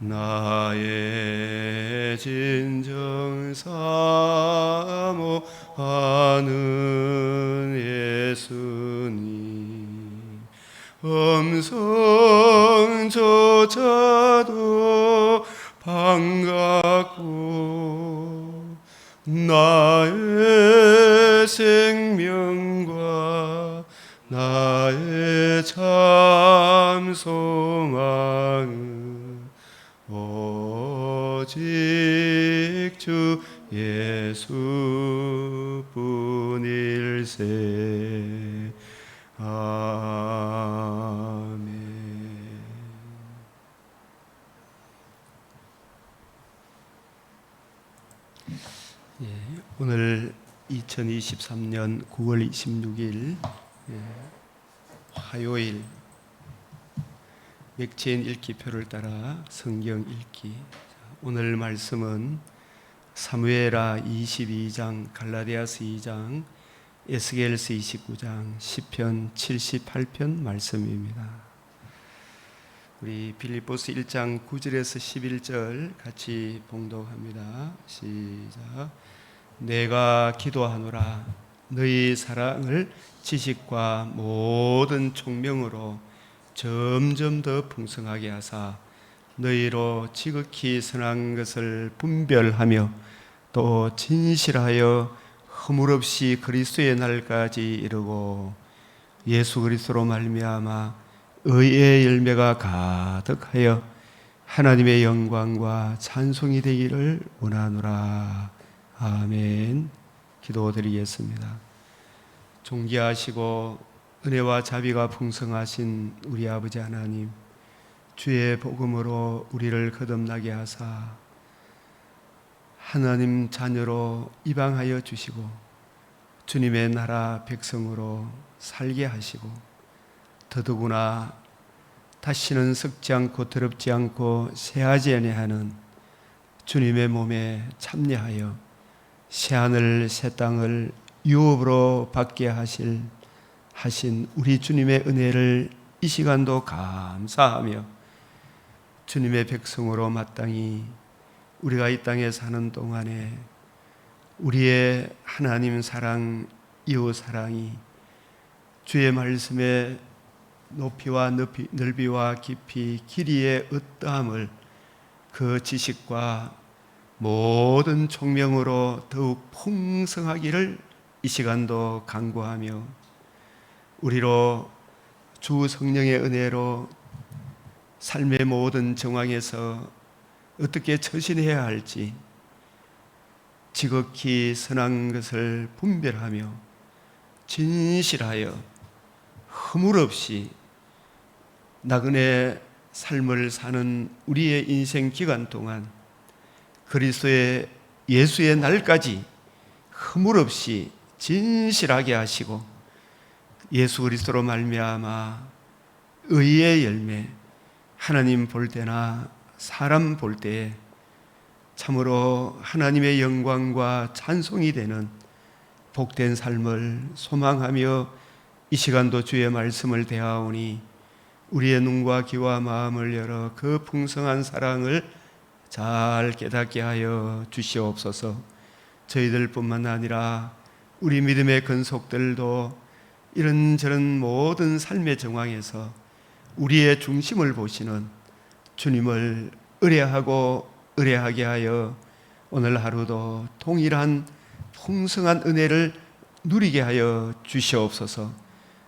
나의 진정 사모하는 예수님, 음성조차도 반갑고 나의 생명과 나의 참 소망은 오직 주 예수뿐일세. 아멘. 오늘 2023년 9월 26일 화요일, 맥체인 읽기표를 따라 성경 읽기. 오늘 말씀은 사무엘하 22장, 갈라디아서 2장, 에스겔서 29장, 시편 78편 말씀입니다. 우리 빌립보서 1장 9절에서 11절 같이 봉독합니다. 시작. 내가 기도하노라. 너희 사랑을 지식과 모든 총명으로 점점 더 풍성하게 하사 너희로 지극히 선한 것을 분별하며 또 진실하여 허물 없이 그리스도의 날까지 이르고 예수 그리스도로 말미암아 의의 열매가 가득하여 하나님의 영광과 찬송이 되기를 원하노라. 아멘. 기도드리겠습니다. 존귀하시고 은혜와 자비가 풍성하신 우리 아버지 하나님, 주의 복음으로 우리를 거듭나게 하사 하나님 자녀로 입양하여 주시고 주님의 나라 백성으로 살게 하시고 더더구나 다시는 썩지 않고 더럽지 않고 새하지 아니하는 주님의 몸에 참여하여 새하늘 새 땅을 유업으로 받게 하신 우리 주님의 은혜를 이 시간도 감사하며 주님의 백성으로 마땅히 우리가 이 땅에 사는 동안에 우리의 하나님 사랑, 이웃 사랑이 주의 말씀의 높이와 넓이와 깊이, 길이의 어떠함을 그 지식과 모든 총명으로 더욱 풍성하기를 이 시간도 간구하며 우리로 주 성령의 은혜로 삶의 모든 정황에서 어떻게 처신해야 할지 지극히 선한 것을 분별하며 진실하여 허물 없이 나그네 삶을 사는 우리의 인생 기간 동안 그리스도의 예수의 날까지 허물 없이 진실하게 하시고 예수 그리스도로 말미암아 의의 열매, 하나님 볼 때나 사람 볼 때에 참으로 하나님의 영광과 찬송이 되는 복된 삶을 소망하며 이 시간도 주의 말씀을 대하오니 우리의 눈과 귀와 마음을 열어 그 풍성한 사랑을 잘 깨닫게 하여 주시옵소서. 저희들뿐만 아니라 우리 믿음의 근속들도 이런저런 모든 삶의 정황에서 우리의 중심을 보시는 주님을 의뢰하고 의뢰하게 하여 오늘 하루도 동일한 풍성한 은혜를 누리게 하여 주시옵소서.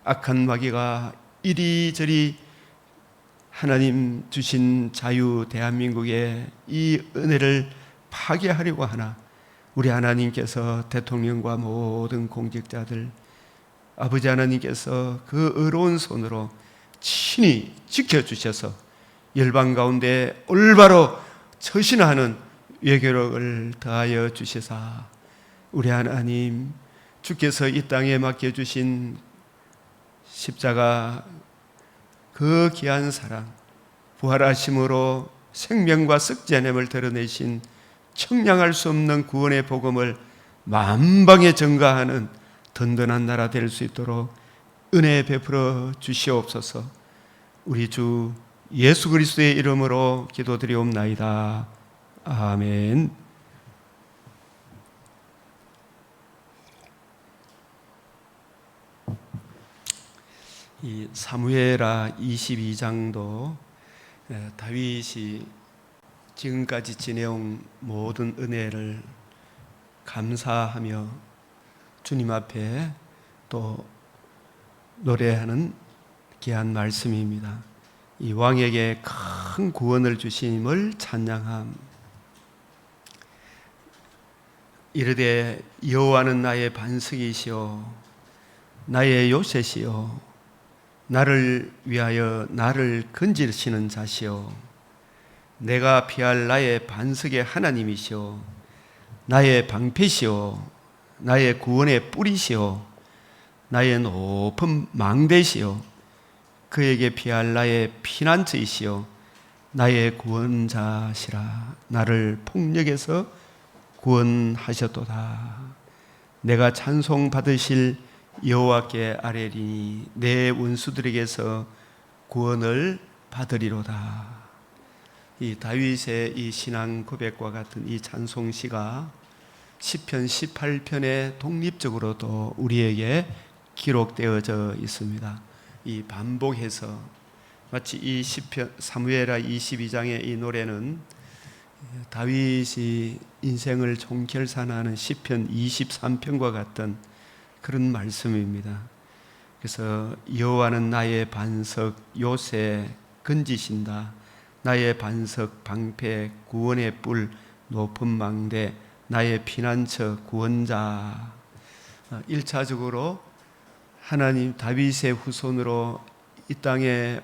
악한 마귀가 이리저리 하나님 주신 자유 대한민국의 이 은혜를 파괴하려고 하나 우리 하나님께서 대통령과 모든 공직자들 아버지 하나님께서 그 의로운 손으로 친히 지켜주셔서 열방 가운데 올바로 처신하는 외교력을 더하여 주시사 우리 하나님 주께서 이 땅에 맡겨주신 십자가 그 귀한 사랑 부활하심으로 생명과 썩지 않음을 드러내신 청량할 수 없는 구원의 복음을 만방에 전가하는 든든한 나라 될 수 있도록 은혜 베풀어 주시옵소서. 우리 주 예수 그리스도의 이름으로 기도드리옵나이다. 아멘. 이 사무엘하 22장도 다윗이 지금까지 지내온 모든 은혜를 감사하며 주님 앞에 또 노래하는 귀한 말씀입니다. 이 왕에게 큰 구원을 주심을 찬양함. 이르되 여호와는 나의 반석이시오 나의 요새시오 나를 위하여 나를 건지시는 자시오 내가 피할 나의 반석의 하나님이시오 나의 방패시오 나의 구원의 뿌리시오 나의 높은 망대시오 그에게 피할 나의 피난처이시오 나의 구원자시라 나를 폭력에서 구원하셨도다 내가 찬송 받으실 여호와께 아뢰리니 내 원수들에게서 구원을 받으리로다. 이 다윗의 이 신앙 고백과 같은 이 찬송시가 시편 18편에 독립적으로도 우리에게 기록되어져 있습니다. 이 반복해서 마치 이 시편 사무엘하 22장의 이 노래는 다윗이 인생을 총결산하는 시편 23편과 같은 그런 말씀입니다. 그래서 여호와는 나의 반석 요새 건지신다 나의 반석 방패 구원의 뿔 높은 망대 나의 피난처 구원자. 1차적으로 하나님 다윗의 후손으로 이 땅에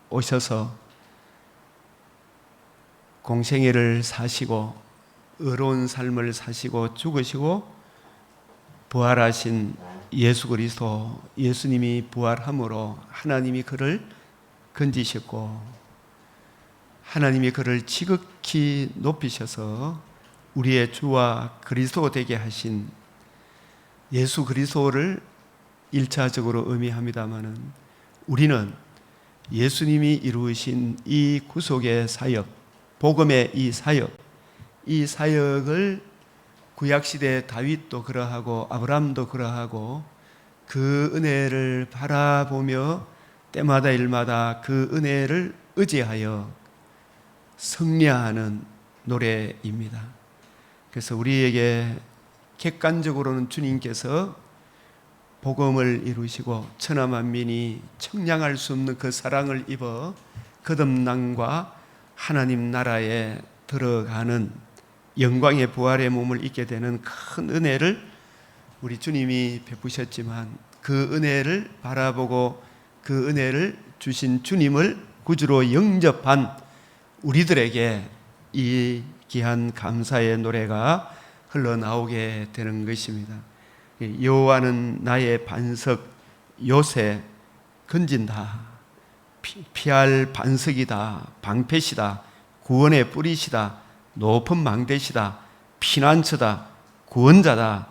오셔서 공생애를 사시고 의로운 삶을 사시고 죽으시고 부활하신 예수 그리스도, 예수님이 부활함으로 하나님이 그를 건지셨고 하나님이 그를 지극히 높이셔서 우리의 주와 그리스도 되게 하신 예수 그리스도를 1차적으로 의미합니다마는 우리는 예수님이 이루신 이 구속의 사역, 복음의 이 사역을 구약시대 다윗도 그러하고 아브라함도 그러하고 그 은혜를 바라보며 때마다 일마다 그 은혜를 의지하여 승리하는 노래입니다. 그래서 우리에게 객관적으로는 주님께서 복음을 이루시고 천하 만민이 청량할 수 없는 그 사랑을 입어 거듭남과 하나님 나라에 들어가는 영광의 부활의 몸을 입게 되는 큰 은혜를 우리 주님이 베푸셨지만 그 은혜를 바라보고 그 은혜를 주신 주님을 구주로 영접한 우리들에게 이 귀한 감사의 노래가 흘러나오게 되는 것입니다. 여호와는 나의 반석 요새 건진다 피할 반석이다 방패시다 구원의 뿌리시다 높은 망대시다 피난처다 구원자다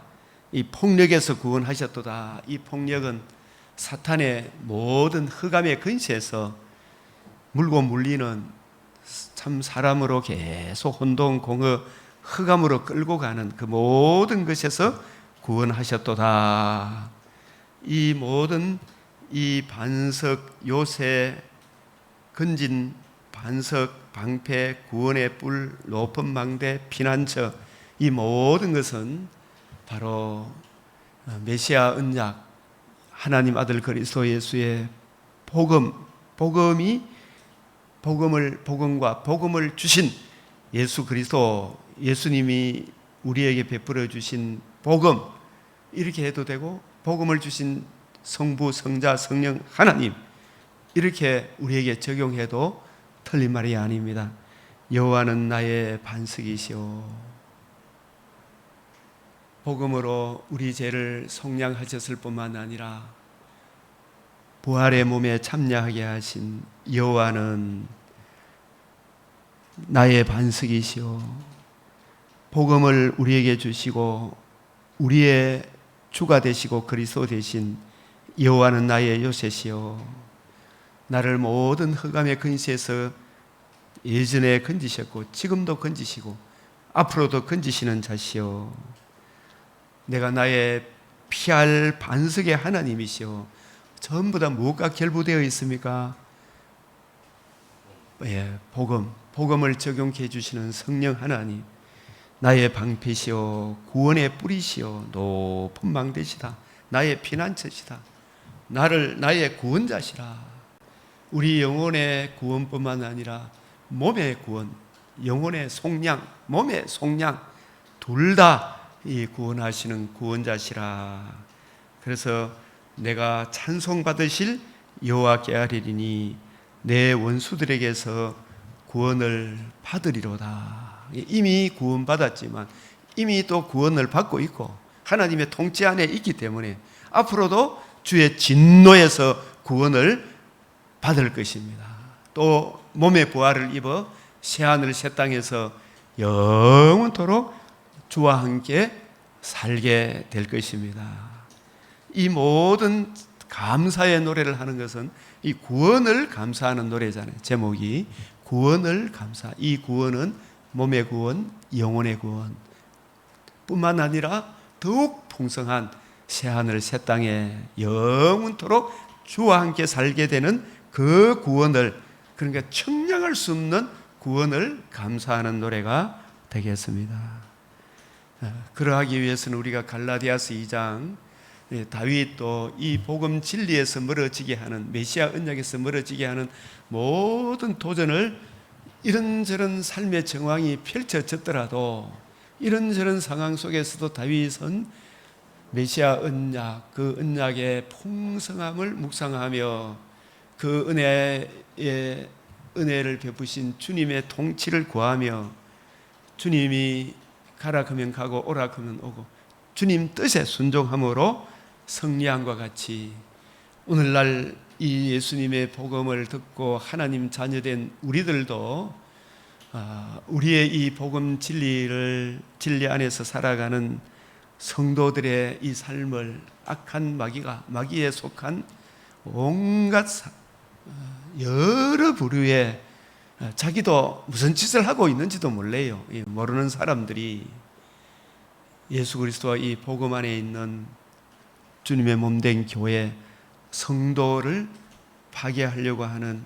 이 폭력에서 구원하셨도다. 이 폭력은 사탄의 모든 흑암의 근시에서 물고 물리는 참 사람으로 계속 혼동공허 흑암으로 끌고 가는 그 모든 것에서 구원하셨도다. 이 모든 이 반석 요새 건진 반석 방패 구원의 뿔 높은 망대 피난처 이 모든 것은 바로 메시아 언약 하나님 아들 그리스도 예수의 복음과 복음을 주신 예수 그리스도 예수님이 우리에게 베풀어 주신 복음 이렇게 해도 되고 복음을 주신 성부 성자 성령 하나님 이렇게 우리에게 적용해도 틀린 말이 아닙니다. 여호와는 나의 반석이시오. 복음으로 우리 죄를 속량하셨을 뿐만 아니라 부활의 몸에 참여하게 하신 여호와는 나의 반석이시오. 복음을 우리에게 주시고 우리의 주가 되시고 그리스도 되신 여호와는 나의 요새시오. 나를 모든 흑암의 근시에서 예전에 건지셨고 지금도 건지시고 앞으로도 건지시는 자시오. 내가 나의 피할 반석의 하나님이시오. 전부 다 무엇과 결부되어 있습니까? 복음을 적용해 해주시는 성령 하나님, 나의 방패시오, 구원의 뿌리시오, 높은 망대시다, 나의 피난처시다, 나의 구원자시라. 우리 영혼의 구원뿐만 아니라 몸의 구원, 영혼의 속량, 몸의 속량 둘 다 구원하시는 구원자시라. 그래서 내가 찬송받으실 여호와께 아뢰리니 내 원수들에게서 구원을 받으리로다. 이미 구원받았지만 이미 또 구원을 받고 있고 하나님의 통치 안에 있기 때문에 앞으로도 주의 진노에서 구원을 받을 것입니다. 또 몸의 부활을 입어 새하늘 새 땅에서 영원토록 주와 함께 살게 될 것입니다. 이 모든 감사의 노래를 하는 것은 이 구원을 감사하는 노래잖아요. 제목이 구원을 감사. 이 구원은 몸의 구원, 영혼의 구원 뿐만 아니라 더욱 풍성한 새하늘 새 땅에 영원토록 주와 함께 살게 되는 그 구원을, 그러니까 청량할 수 없는 구원을 감사하는 노래가 되겠습니다. 그러하기 위해서는 우리가 갈라디아서 2장 다윗도 이 복음 진리에서 멀어지게 하는, 메시아 언약에서 멀어지게 하는 모든 도전을 이런저런 삶의 정황이 펼쳐졌더라도 이런저런 상황 속에서도 다윗은 메시아 언약, 그 언약의 풍성함을 묵상하며 그 은혜를 베푸신 주님의 통치를 구하며 주님이 가라 하면 가고 오라 하면 오고 주님 뜻에 순종함으로 승리함과 같이 오늘날 이 예수님의 복음을 듣고 하나님 자녀된 우리들도 우리의 이 복음 진리 안에서 살아가는 성도들의 이 삶을 악한 마귀에 속한 온갖 여러 부류의 자기도 무슨 짓을 하고 있는지도 몰라요. 모르는 사람들이 예수 그리스도와 이 복음 안에 있는 주님의 몸된 교회 성도를 파괴하려고 하는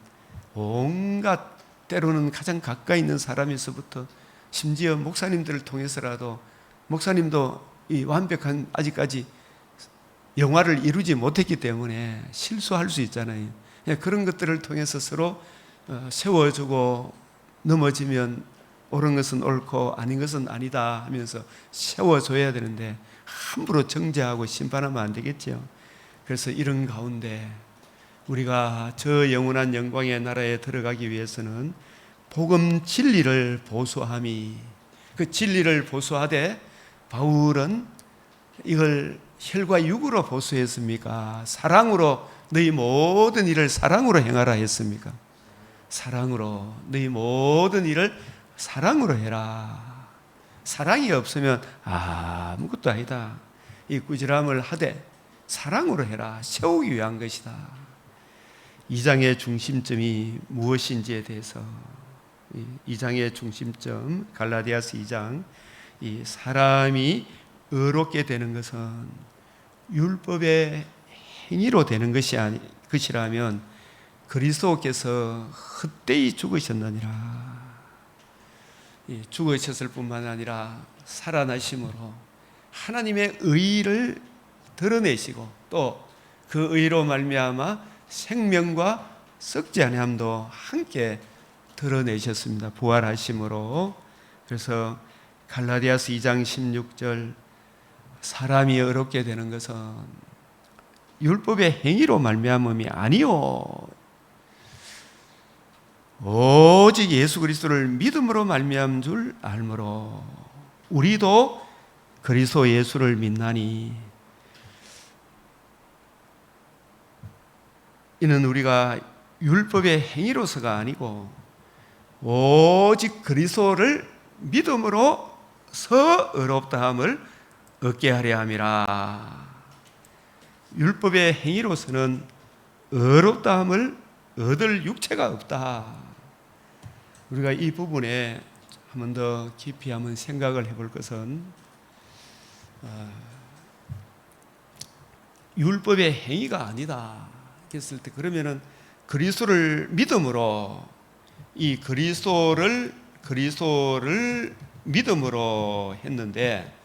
온갖, 때로는 가장 가까이 있는 사람에서부터 심지어 목사님들을 통해서라도, 목사님도 이 완벽한 아직까지 영화를 이루지 못했기 때문에 실수할 수 있잖아요. 그런 것들을 통해서 서로 세워주고 넘어지면 옳은 것은 옳고 아닌 것은 아니다 하면서 세워줘야 되는데 함부로 정죄하고 심판하면 안 되겠죠. 그래서 이런 가운데 우리가 저 영원한 영광의 나라에 들어가기 위해서는 복음 진리를 보수함이, 그 진리를 보수하되 바울은 이걸 혈과 육으로 보수했습니까? 사랑으로 너희 모든 일을 사랑으로 행하라 했습니까? 사랑으로, 너희 모든 일을 사랑으로 해라. 사랑이 없으면 아무것도 아니다. 이 꾸지람을 하되 사랑으로 해라. 세우기 위한 것이다. 이 장의 중심점이 무엇인지에 대해서, 이 장의 중심점, 갈라디아서 2장, 이 사람이 의롭게 되는 것은 율법의 행위로 되는 것이라면 그리스도께서 헛되이 죽으셨느니라. 죽으셨을 뿐만 아니라 살아나심으로 하나님의 의를 드러내시고 또 그 의로 말미암아 생명과 썩지 아니함도 함께 드러내셨습니다. 부활하심으로. 그래서 갈라디아서 2장 16절, 사람이 의롭게 되는 것은 율법의 행위로 말미암음이 아니요 오직 예수 그리스도를 믿음으로 말미암은 줄 알므로 우리도 그리스도 예수를 믿나니, 이는 우리가 율법의 행위로서가 아니고 오직 그리스도를 믿음으로서 의롭다함을 얻게 하려 함이라. 율법의 행위로서는 의롭다함을 얻을 육체가 없다. 우리가 이 부분에 한 번 더 깊이 한번 생각을 해볼 것은 율법의 행위가 아니다 했을 때, 그러면은 그리스도를 믿음으로, 이 그리스도를 믿음으로 했는데,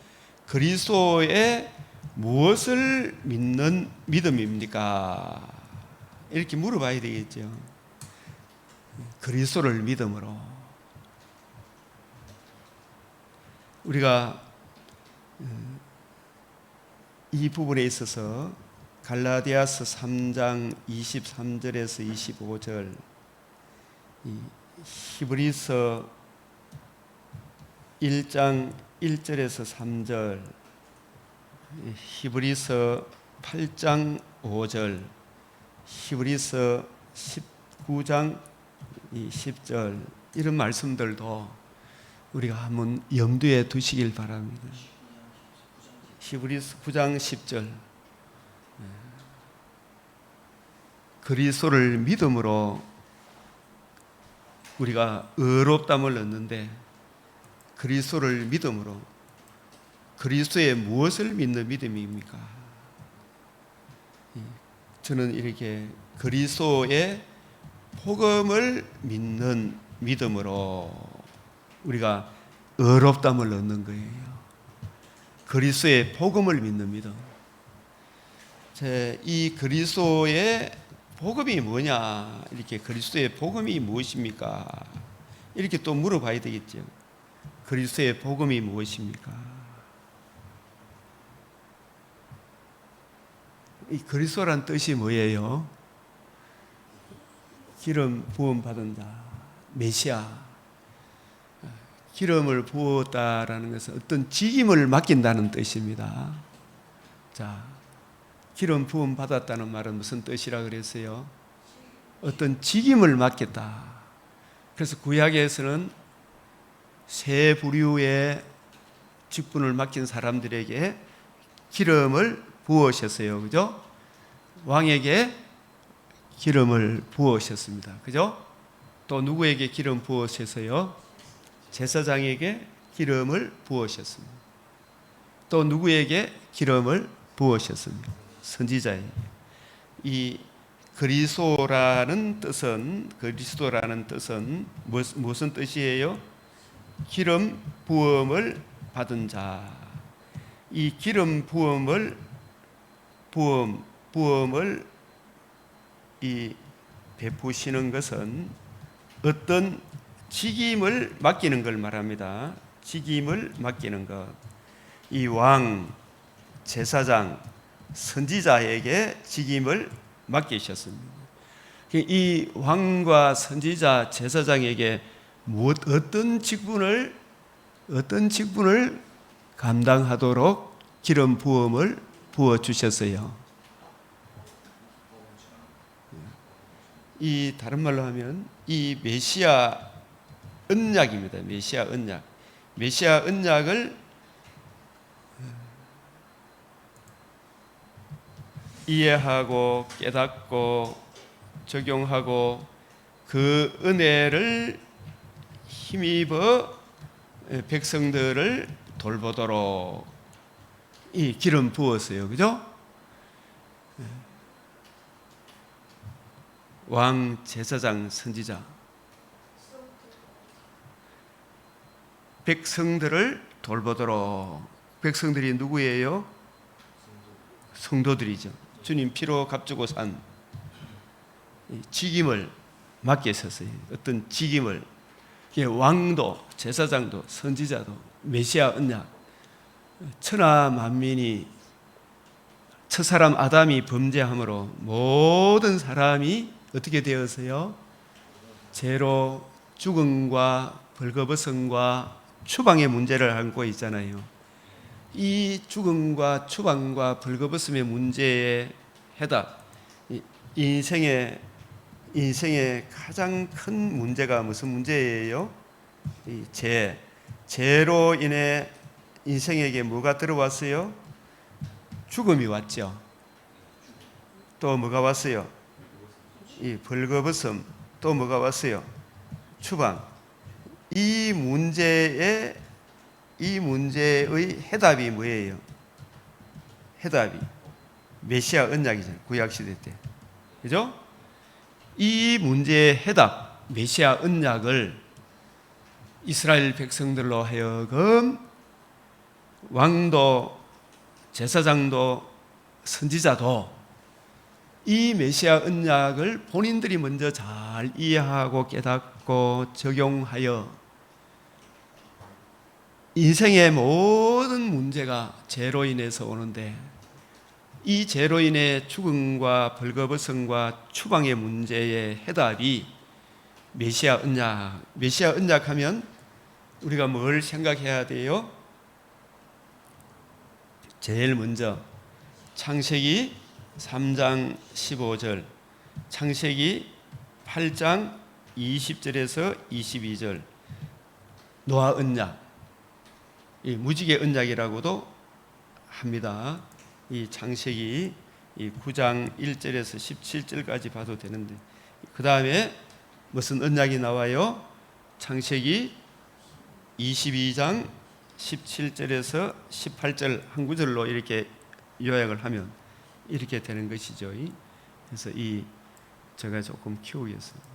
그리스도의 무엇을 믿는 믿음입니까? 이렇게 물어봐야 되겠죠. 그리스도를 믿음으로. 우리가 이 부분에 있어서 갈라디아서 3장 23절에서 25절, 히브리서 1장 1절에서 3절, 히브리서 8장 5절, 히브리서 19장 10절, 이런 말씀들도 우리가 한번 염두에 두시길 바랍니다. 히브리서 9장 10절, 그리스도를 믿음으로 우리가 의롭다함을 얻는데, 그리스도를 믿음으로, 그리스도의 무엇을 믿는 믿음입니까? 저는 이렇게 그리스도의 복음을 믿는 믿음으로 우리가 의롭다함을 얻는 거예요. 그리스도의 복음을 믿는 믿음. 이 그리스도의 복음이 뭐냐, 이렇게 그리스도의 복음이 무엇입니까? 이렇게 또 물어봐야 되겠죠. 그리스도의 복음이 무엇입니까? 이 그리스도란 뜻이 뭐예요? 기름 부음 받은 자, 메시아. 기름을 부었다라는 것은 어떤 직임을 맡긴다는 뜻입니다. 자, 기름 부음 받았다는 말은 무슨 뜻이라 그랬어요? 어떤 직임을 맡겼다. 그래서 구약에서는 세 부류의 직분을 맡긴 사람들에게 기름을 부으셨어요. 그죠? 왕에게 기름을 부으셨습니다. 그죠? 또 누구에게 기름 부으셨어요? 제사장에게 기름을 부으셨습니다. 또 누구에게 기름을 부으셨습니다? 선지자에게. 이 그리스도라는 뜻은 무슨 뜻이에요? 기름 부음을 받은 자. 이 기름 부음을 이 베푸시는 것은 어떤 직임을 맡기는 걸 말합니다. 직임을 맡기는 것. 이 왕, 제사장, 선지자에게 직임을 맡기셨습니다. 이 왕과 선지자, 제사장에게 어떤 직분을 감당하도록 기름 부음을 부어 주셨어요. 이 다른 말로 하면 이 메시아 언약입니다. 메시아 언약. 메시아 언약을 이해하고 깨닫고 적용하고 그 은혜를 힘입어 백성들을 돌보도록 이 기름 부었어요. 그죠? 왕, 제사장, 선지자, 백성들을 돌보도록. 백성들이 누구예요? 성도들이죠. 주님 피로 값주고 산 직임을 맡겼었어요. 어떤 직임을. 왕도, 제사장도, 선지자도, 메시아 언약. 천하 만민이, 첫사람 아담이 범죄함으로 모든 사람이 어떻게 되었어요? 죄로 죽음과 벌거벗음과 추방의 문제를 안고 있잖아요. 이 죽음과 추방과 벌거벗음의 문제의 해답, 인생의 가장 큰 문제가 무슨 문제예요? 이 죄로 인해 인생에게 뭐가 들어왔어요? 죽음이 왔죠. 또 뭐가 왔어요? 이 벌거벗음, 또 뭐가 왔어요? 추방. 이 문제의 해답이 뭐예요? 해답이 메시아 언약이잖아요. 구약 시대 때. 그죠? 이 문제의 해답, 메시아 언약을 이스라엘 백성들로 하여금 왕도, 제사장도, 선지자도 이 메시아 언약을 본인들이 먼저 잘 이해하고 깨닫고 적용하여 인생의 모든 문제가 죄로 인해서 오는데, 이 죄로 인해 죽음과 벌거벗음과 추방의 문제의 해답이 메시아 언약. 메시아 언약 하면 우리가 뭘 생각해야 돼요? 제일 먼저 창세기 3장 15절, 창세기 8장 20절에서 22절, 노아 언약, 이 무지개 언약이라고도 합니다. 이 창세기 9장 1절에서 17절까지 봐도 되는데, 그 다음에 무슨 언약이 나와요? 창세기 22장 17절에서 18절 한 구절로 이렇게 요약을 하면 이렇게 되는 것이죠. 그래서 제가 조금 키우겠습니다.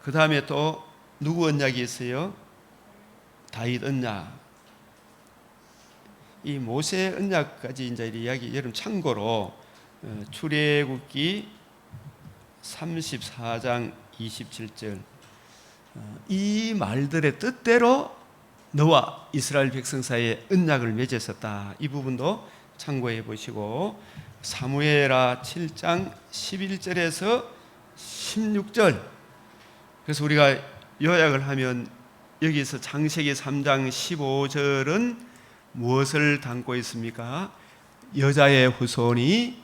그 다음에 또 누구 언약이 있어요? 다윗 언약. 이 모세 언약까지 이제 이야기, 여러분 참고로 출애굽기 34장 27절, 이 말들의 뜻대로 너와 이스라엘 백성 사이에 언약을 맺었었다. 이 부분도 참고해 보시고, 사무엘하 7장 11절에서 16절. 그래서 우리가 요약을 하면 여기서 창세기 3장 15절은 무엇을 담고 있습니까? 여자의 후손이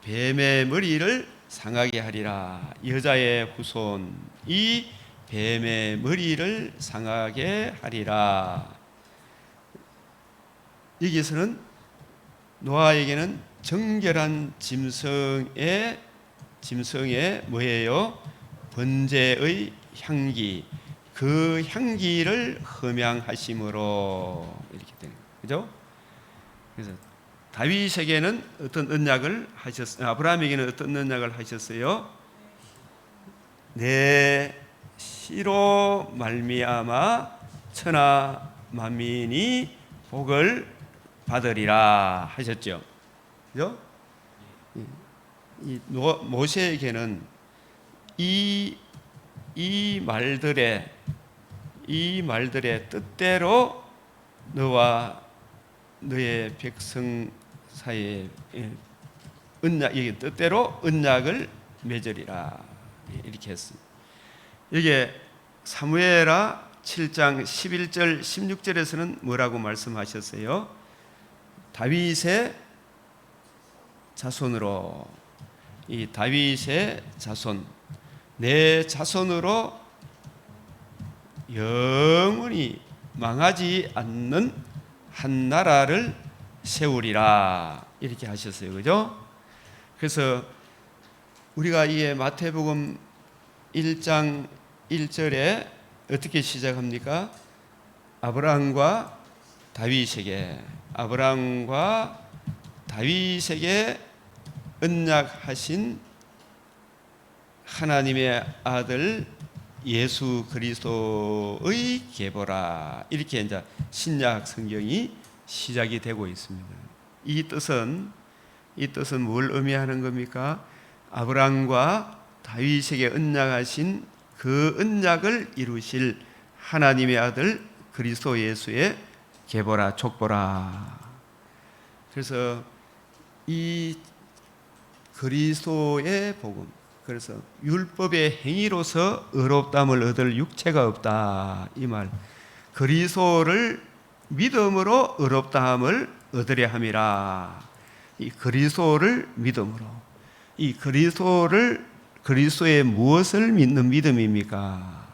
뱀의 머리를 상하게 하리라. 여자의 후손이 뱀의 머리를 상하게 하리라. 여기서는 노아에게는 정결한 짐승의 뭐예요? 번제의 향기, 그 향기를 흠양하심으로 이렇게 되는 거예요. 그죠? 그래서 다윗에게는 어떤 언약을 하셨어요? 아브라함에게는 어떤 언약을 하셨어요? 내 씨로 말미암아 천하 만민이 복을 받으리라 하셨죠. 그죠? 모세에게는 이 말들의 뜻대로 너와 너의 백성 사이에 언약, 뜻대로 언약을 맺으리라 이렇게 했습니다. 이게 사무엘하 7장 11절 16절에서는 뭐라고 말씀하셨어요? 다윗의 자손으로, 이 다윗의 자손, 내 자손으로 영원히 망하지 않는 한 나라를 세우리라 이렇게 하셨어요. 그죠? 그래서 우리가 이 마태복음 1장 1절에 어떻게 시작합니까? 아브라함과 다윗에게 언약하신 하나님의 아들 예수 그리스도의 계보라, 이렇게 이제 신약 성경이 시작이 되고 있습니다. 이 뜻은 뭘 의미하는 겁니까? 아브라함과 다윗에게 언약하신 그 언약을 이루실 하나님의 아들 그리스도 예수의 계보라, 족보라. 그래서 이 그리스도의 복음, 그래서 율법의 행위로서 의롭다함을 얻을 육체가 없다 이 말. 그리스도를 믿음으로 의롭다함을 얻으려 함이라. 이 그리스도를 믿음으로, 이 그리스도의 무엇을 믿는 믿음입니까?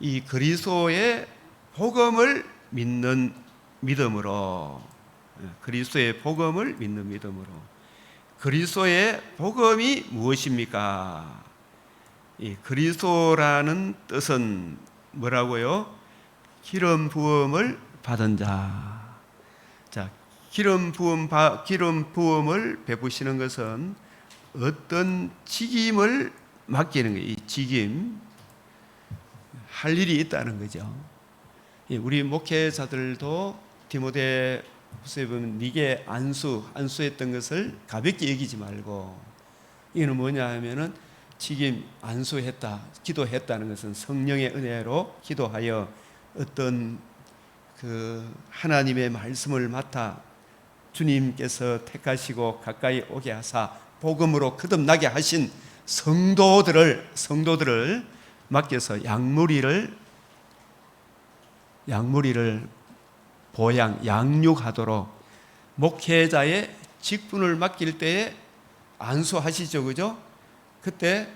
이 그리스도의 복음을 믿는 믿음으로, 그리스도의 복음을 믿는 믿음으로. 그리스도의 복음이 무엇입니까? 이 그리스도라는 뜻은 뭐라고요? 기름 부음을 받은 자. 자, 기름 부음을 베푸시는 것은 어떤 직임을 맡기는 거예요. 이 직임, 할 일이 있다는 거죠. 우리 목회자들도 디모데후서에 보면 네게 안수했던 것을 가볍게 여기지 말고, 이거는 뭐냐 하면은 직임 안수했다, 기도했다는 것은 성령의 은혜로 기도하여 어떤 그 하나님의 말씀을 맡아 주님께서 택하시고 가까이 오게 하사 복음으로 거듭나게 하신 성도들을 맡겨서 양육하도록 목회자의 직분을 맡길 때에 안수하시죠, 그죠? 그때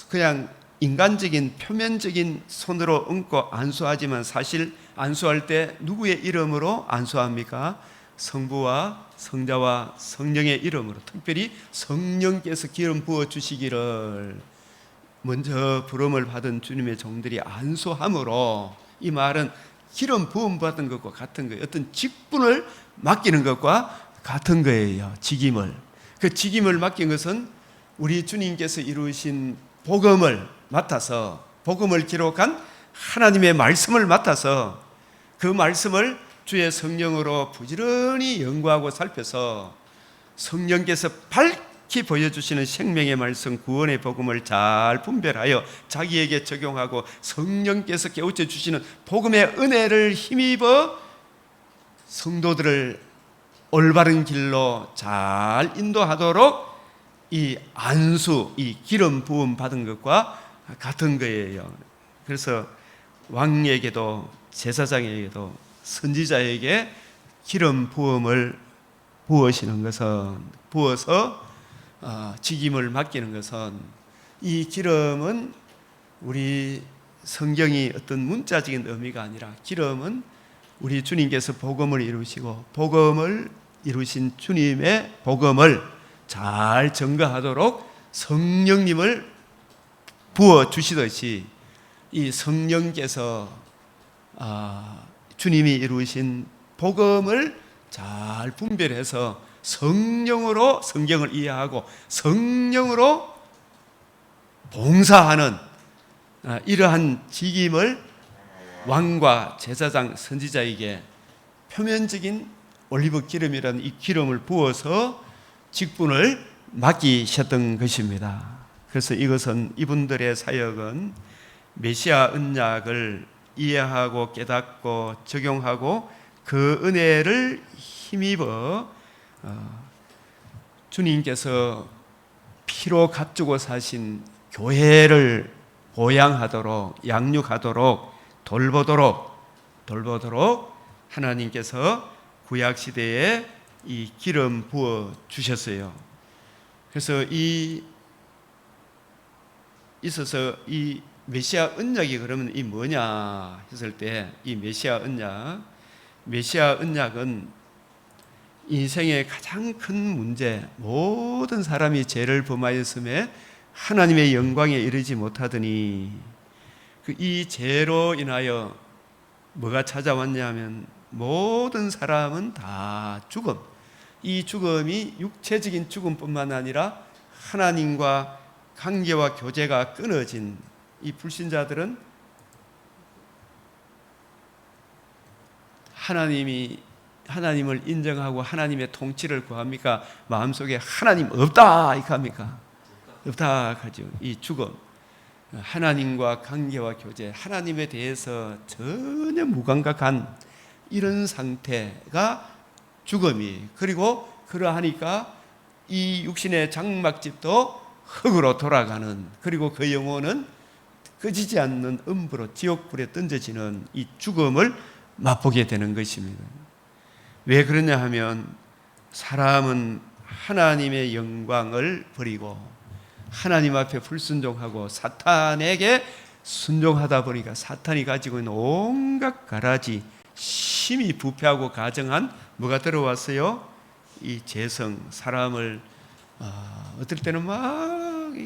그냥 인간적인 표면적인 손으로 얹고 안수하지만 사실 안수할 때 누구의 이름으로 안수합니까? 성부와 성자와 성령의 이름으로, 특별히 성령께서 기름 부어 주시기를 먼저 부름을 받은 주님의 종들이 안수함으로, 이 말은 기름 부음 받은 것과 같은 거예요. 어떤 직분을 맡기는 것과 같은 거예요. 직임을. 그 직임을 맡긴 것은 우리 주님께서 이루신 복음을 맡아서, 복음을 기록한 하나님의 말씀을 맡아서 그 말씀을 주의 성령으로 부지런히 연구하고 살펴서 성령께서 밝히 보여주시는 생명의 말씀, 구원의 복음을 잘 분별하여 자기에게 적용하고 성령께서 깨우쳐 주시는 복음의 은혜를 힘입어 성도들을 올바른 길로 잘 인도하도록 이 안수, 이 기름 부음 받은 것과 같은 거예요. 그래서 왕에게도 제사장에게도 선지자에게 기름 부음을 부으시는 것은, 부어서 직임을 맡기는 것은, 이 기름은 우리 성경이 어떤 문자적인 의미가 아니라, 기름은 우리 주님께서 복음을 이루시고 복음을 이루신 주님의 복음을 잘 증거하도록 성령님을 부어 주시듯이, 이 성령께서 주님이 이루신 복음을 잘 분별해서 성령으로 성경을 이해하고 성령으로 봉사하는 이러한 직임을 왕과 제사장, 선지자에게 표면적인 올리브 기름이라는 이 기름을 부어서 직분을 맡기셨던 것입니다. 그래서 이것은, 이분들의 사역은 메시아 언약을 이해하고 깨닫고 적용하고 그 은혜를 힘입어 주님께서 피로 값주고 사신 교회를 보양하도록, 양육하도록, 돌보도록 하나님께서 구약시대에 이 기름 부어 주셨어요. 그래서 이 메시아 언약이 그러면 이 뭐냐 했을 때, 이 메시아 언약은 인생의 가장 큰 문제, 모든 사람이 죄를 범하였음에 하나님의 영광에 이르지 못하더니 이 죄로 인하여 뭐가 찾아왔냐면 모든 사람은 다 죽음. 이 죽음이 육체적인 죽음뿐만 아니라 하나님과 관계와 교제가 끊어진 이 불신자들은 하나님을 인정하고 하나님의 통치를 구합니까? 마음속에 하나님 없다 이렇게 합니까? 없다 하죠. 이 죽음, 하나님과 관계와 교제, 하나님에 대해서 전혀 무감각한 이런 상태가 죽음이. 그리고 그러하니까 이 육신의 장막집도 흙으로 돌아가는, 그리고 그 영혼은 꺼지지 않는 음부로, 지옥불에 던져지는 이 죽음을 맛보게 되는 것입니다. 왜 그러냐 하면 사람은 하나님의 영광을 버리고 하나님 앞에 불순종하고 사탄에게 순종하다 보니까 사탄이 가지고 있는 온갖 가라지 심히 부패하고 가정한 뭐가 들어왔어요? 이 재성, 사람을 어떨 때는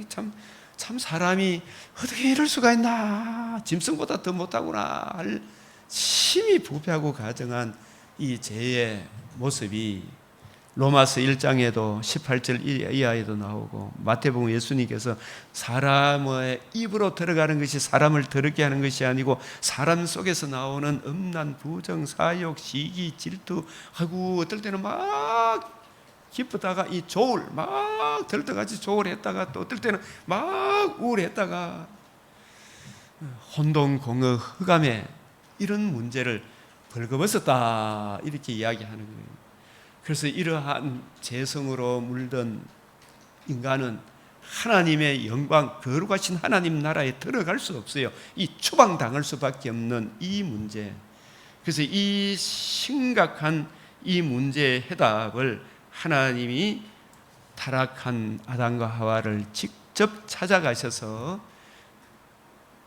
참 사람이 어떻게 이럴 수가 있나, 짐승보다 더 못하구나 할 심히 부패하고 가증한 이 죄의 모습이 로마서 1장에도 18절 이하에도 나오고, 마태복음 예수님께서 사람의 입으로 들어가는 것이 사람을 더럽게 하는 것이 아니고 사람 속에서 나오는 음란, 부정, 사욕, 시기, 질투하고, 어떨 때는 막 기쁘다가 이 조울, 막 들떠같이 조울했다가, 또 어떨 때는 막 우울했다가 혼돈, 공허, 흑암에 이런 문제를 벌거벗었다, 이렇게 이야기하는 거예요. 그래서 이러한 재성으로 물든 인간은 하나님의 영광, 거룩하신 하나님 나라에 들어갈 수 없어요. 이 추방당할 수밖에 없는 이 문제. 그래서 이 심각한 이 문제의 해답을 하나님이 타락한 아담과 하와를 직접 찾아가셔서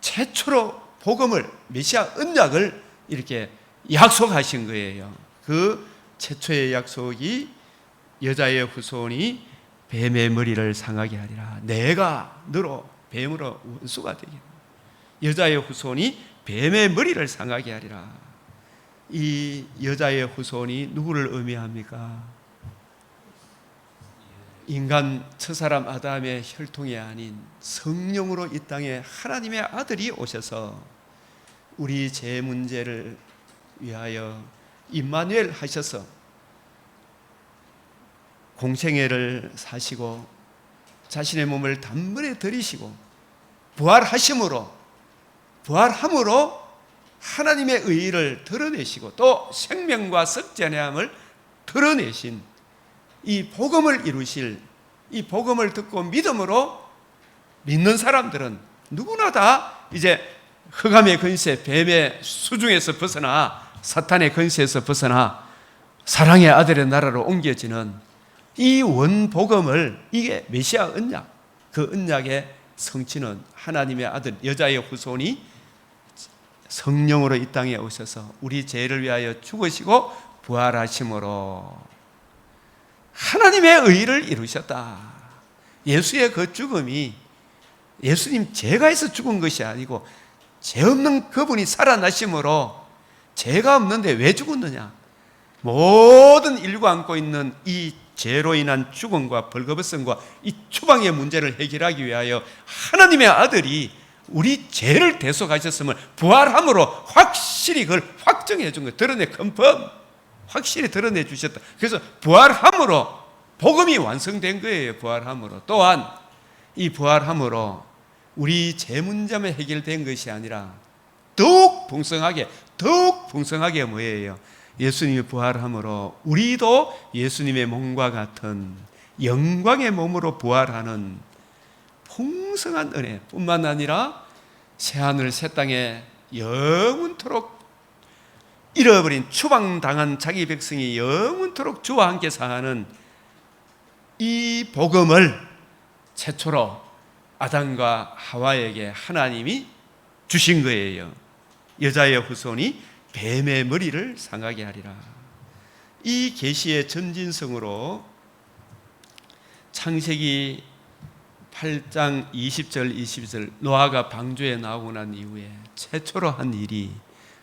최초로 복음을, 메시아 언약을 이렇게 약속하신 거예요. 그 최초의 약속이 여자의 후손이 뱀의 머리를 상하게 하리라. 내가 너로 뱀으로 원수가 되게, 여자의 후손이 뱀의 머리를 상하게 하리라. 이 여자의 후손이 누구를 의미합니까? 인간 첫사람 아담의 혈통이 아닌 성령으로 이 땅에 하나님의 아들이 오셔서 우리 죄 문제를 위하여 임마누엘 하셔서 공생애를 사시고 자신의 몸을 단번에 들이시고 부활함으로 하나님의 의의를 드러내시고 또 생명과 썩전함을 드러내신 이 복음을 이루실, 이 복음을 듣고 믿음으로 믿는 사람들은 누구나 다 이제 흑암의 권세, 뱀의 수중에서 벗어나 사탄의 권세에서 벗어나 사랑의 아들의 나라로 옮겨지는 이 원복음을, 이게 메시아 언약, 그 언약의 성취는 하나님의 아들, 여자의 후손이 성령으로 이 땅에 오셔서 우리 죄를 위하여 죽으시고 부활하심으로 하나님의 의의를 이루셨다. 예수의 그 죽음이 예수님 죄가 있어 죽은 것이 아니고 죄 없는 그분이 살아나심으로, 죄가 없는데 왜 죽었느냐, 모든 인류가 안고 있는 이 죄로 인한 죽음과 벌거벗음과 이 추방의 문제를 해결하기 위하여 하나님의 아들이 우리 죄를 대속하셨음을 부활함으로 확실히 그걸 확정해 준 거예요. 드러내, 컨펌, 확실히 드러내 주셨다. 그래서 부활함으로 복음이 완성된 거예요. 부활함으로. 또한 이 부활함으로 우리 죄 문제만 해결된 것이 아니라 더욱 풍성하게 뭐예요? 예수님이 부활함으로 우리도 예수님의 몸과 같은 영광의 몸으로 부활하는 풍성한 은혜뿐만 아니라 새하늘 새 땅에 영원토록 잃어버린 추방당한 자기 백성이 영원토록 주와 함께 사는 이 복음을 최초로 아담과 하와에게 하나님이 주신 거예요. 여자의 후손이 뱀의 머리를 상하게 하리라. 이 계시의 점진성으로 창세기 8장 20절 22절 노아가 방주에 나오고 난 이후에 최초로 한 일이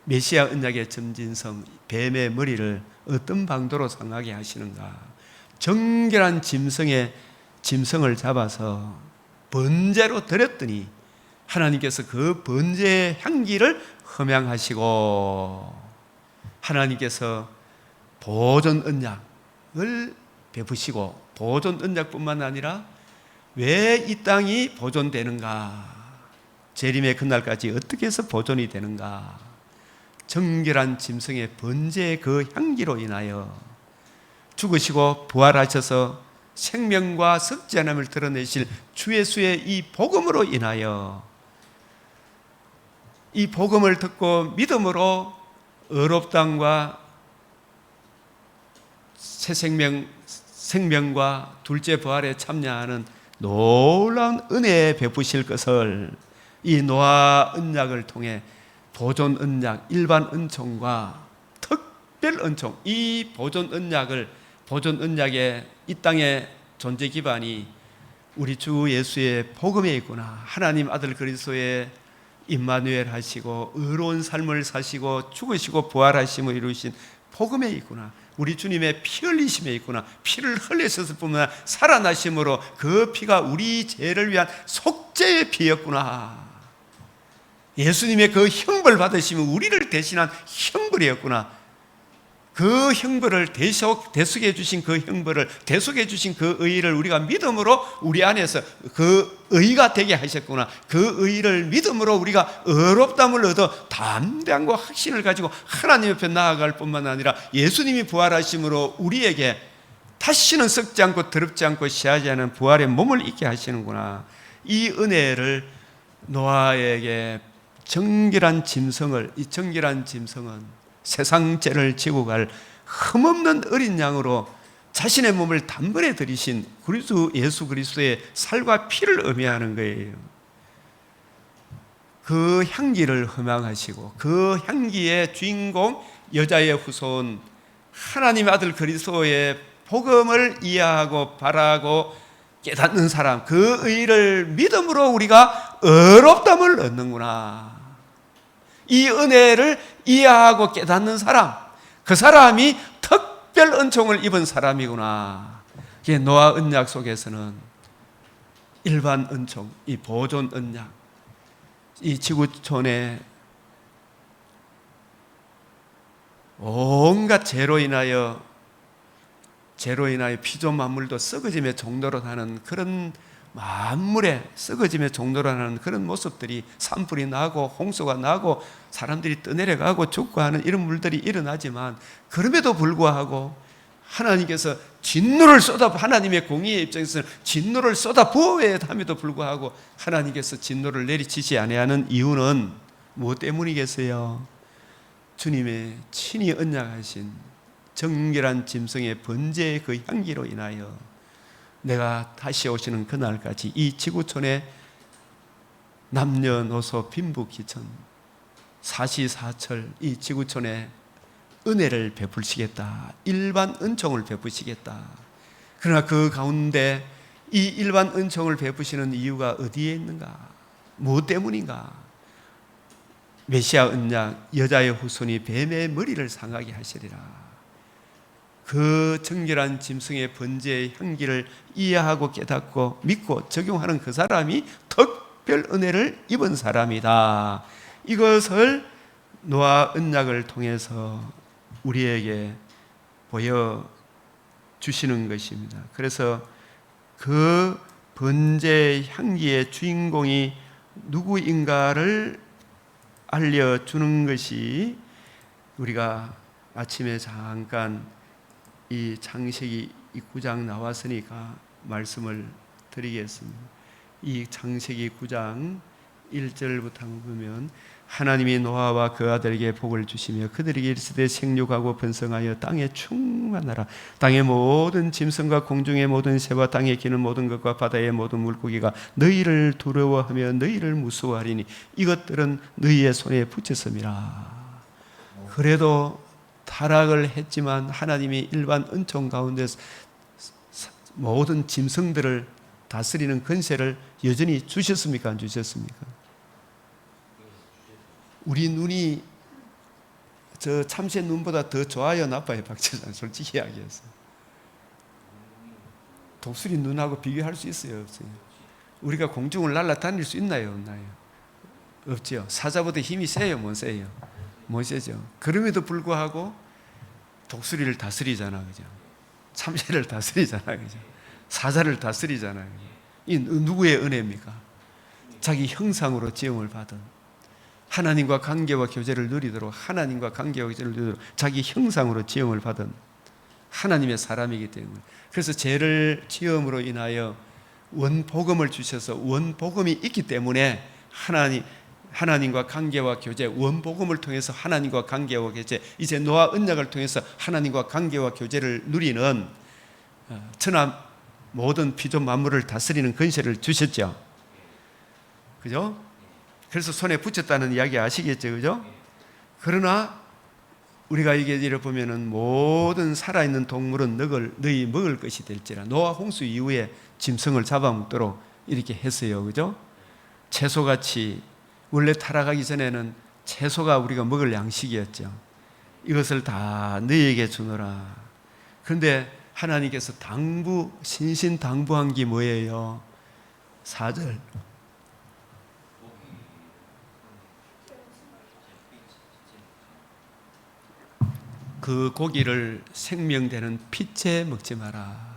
메시아 언약의 점진성, 뱀의 머리를 어떤 방도로 상하게 하시는가. 정결한 짐승을 잡아서 번제로 드렸더니 하나님께서 그 번제의 향기를 흠양하시고 하나님께서 보존 언약을 베푸시고, 보존 언약뿐만 아니라 왜 이 땅이 보존되는가, 재림의 그날까지 어떻게 해서 보존이 되는가, 정결한 짐승의 번제의 그 향기로 인하여 죽으시고 부활하셔서 생명과 썩지 않음을 드러내실 주 예수의 이 복음으로 인하여, 이 복음을 듣고 믿음으로 의롭다함과 새 생명과 둘째 부활에 참여하는 놀라운 은혜에 베푸실 것을 이 노아 언약을 통해 보존 언약, 일반 은총과 특별 은총, 이 보존 언약을 보존 언약의 이 땅의 존재 기반이 우리 주 예수의 복음에 있구나. 하나님 아들 그리스도의 임마누엘 하시고 의로운 삶을 사시고 죽으시고 부활하심을 이루신 복음에 있구나. 우리 주님의 피 흘리심에 있구나. 피를 흘리셨을 뿐만 아니라 살아나심으로 그 피가 우리 죄를 위한 속죄의 피였구나. 예수님의 그 형벌 받으시면 우리를 대신한 형벌이었구나. 그 형벌을 대속해 주신 그 형벌을 대속해 주신 그 의의를 우리가 믿음으로 우리 안에서 그 의의가 되게 하셨구나. 그 의의를 믿음으로 우리가 의롭다함을 얻어 담대함과 확신을 가지고 하나님 옆에 나아갈 뿐만 아니라 예수님이 부활하심으로 우리에게 다시는 썩지 않고 더럽지 않고 시하지 않은 부활의 몸을 입게 하시는구나. 이 은혜를 노아에게 정결한 짐승을, 이 정결한 짐승은 세상 죄를 지고 갈 흠없는 어린 양으로 자신의 몸을 단번에 들이신 예수 그리스도의 살과 피를 의미하는 거예요. 그 향기를 허망하시고 그 향기의 주인공 여자의 후손 하나님의 아들 그리스도의 복음을 이해하고 바라고 깨닫는 사람, 그 의를 믿음으로 우리가 의롭다함을 얻는구나. 이 은혜를 이해하고 깨닫는 사람, 그 사람이 특별 은총을 입은 사람이구나. 이게 노아 언약 속에서는 일반 은총, 이 보존 언약, 이 지구촌에 온갖 죄로 인하여 피조 만물도 썩어짐의 종로로 하는 그런 만물에 썩어짐의 종로로 하는 그런 모습들이 산불이 나고 홍수가 나고 사람들이 떠내려가고 죽고 하는 이런 물들이 일어나지만 그럼에도 불구하고 하나님께서 진노를 하나님의 공의의 입장에서는 진노를 쏟아 부어야 함에도 불구하고 하나님께서 진노를 내리치지 아니하는 이유는 무엇 때문이겠어요? 주님의 친히 언약하신 정결한 짐승의 번제의 그 향기로 인하여 내가 다시 오시는 그날까지 이 지구촌에 남녀노소 빈부귀천 사시사철 이 지구촌에 은혜를 베푸시겠다. 일반 은총을 베푸시겠다. 그러나 그 가운데 이 일반 은총을 베푸시는 이유가 어디에 있는가? 무엇 때문인가? 메시아 언약 여자의 후손이 뱀의 머리를 상하게 하시리라. 그 정결한 짐승의 번제의 향기를 이해하고 깨닫고 믿고 적용하는 그 사람이 특별 은혜를 입은 사람이다. 이것을 노아 언약을 통해서 우리에게 보여주시는 것입니다. 그래서 그 번제의 향기의 주인공이 누구인가를 알려주는 것이 우리가 아침에 잠깐 이 창세기 9장 나왔으니까 말씀을 드리겠습니다. 이 창세기 9장 1절부터 보면 하나님이 노아와 그 아들에게 복을 주시며 그들에게 이르시되 생육하고 번성하여 땅에 충만하라. 땅의 모든 짐승과 공중의 모든 새와 땅에 기는 모든 것과 바다의 모든 물고기가 너희를 두려워하며 너희를 무서워하리니 이것들은 너희의 손에 붙였음이라. 그래도 타락을 했지만 하나님이 일반 은총 가운데서 모든 짐승들을 다스리는 권세를 여전히 주셨습니까? 안 주셨습니까? 우리 눈이 저 참새 눈보다 더 좋아요, 나빠요, 박재산? 솔직히 이야기해서. 독수리 눈하고 비교할 수 있어요, 없어요? 우리가 공중을 날아다닐 수 있나요, 없나요? 없죠. 사자보다 힘이 세요, 못 세요? 못 세죠. 그럼에도 불구하고 독수리를 다스리잖아, 그죠? 참새를 다스리잖아, 그죠? 사자를 다스리잖아요. 이 누구의 은혜입니까? 자기 형상으로 지음을 받은 하나님과 관계와 교제를 누리도록 하나님과 관계와 교제를 누리도록 자기 형상으로 지음을 받은 하나님의 사람이기 때문에 그래서 죄를 지음으로 인하여 원복음을 주셔서 원복음이 있기 때문에 하나님과 관계와 교제 원복음을 통해서 하나님과 관계와 교제 이제 노아 언약을 통해서 하나님과 관계와 교제를 누리는 천하 모든 피조 만물을 다스리는 권세를 주셨죠. 그죠? 그래서 손에 붙였다는 이야기 아시겠죠? 그죠? 그러나 우리가 이게 이래 보면은 모든 살아있는 동물은 너희 먹을 것이 될지라. 노아 홍수 이후에 짐승을 잡아먹도록 이렇게 했어요. 그죠? 채소같이 원래 타락하기 전에는 채소가 우리가 먹을 양식이었죠. 이것을 다 너희에게 주노라. 그런데 하나님께서 신신당부한 게 뭐예요? 4절. 그 고기를 생명되는 피째 먹지 마라.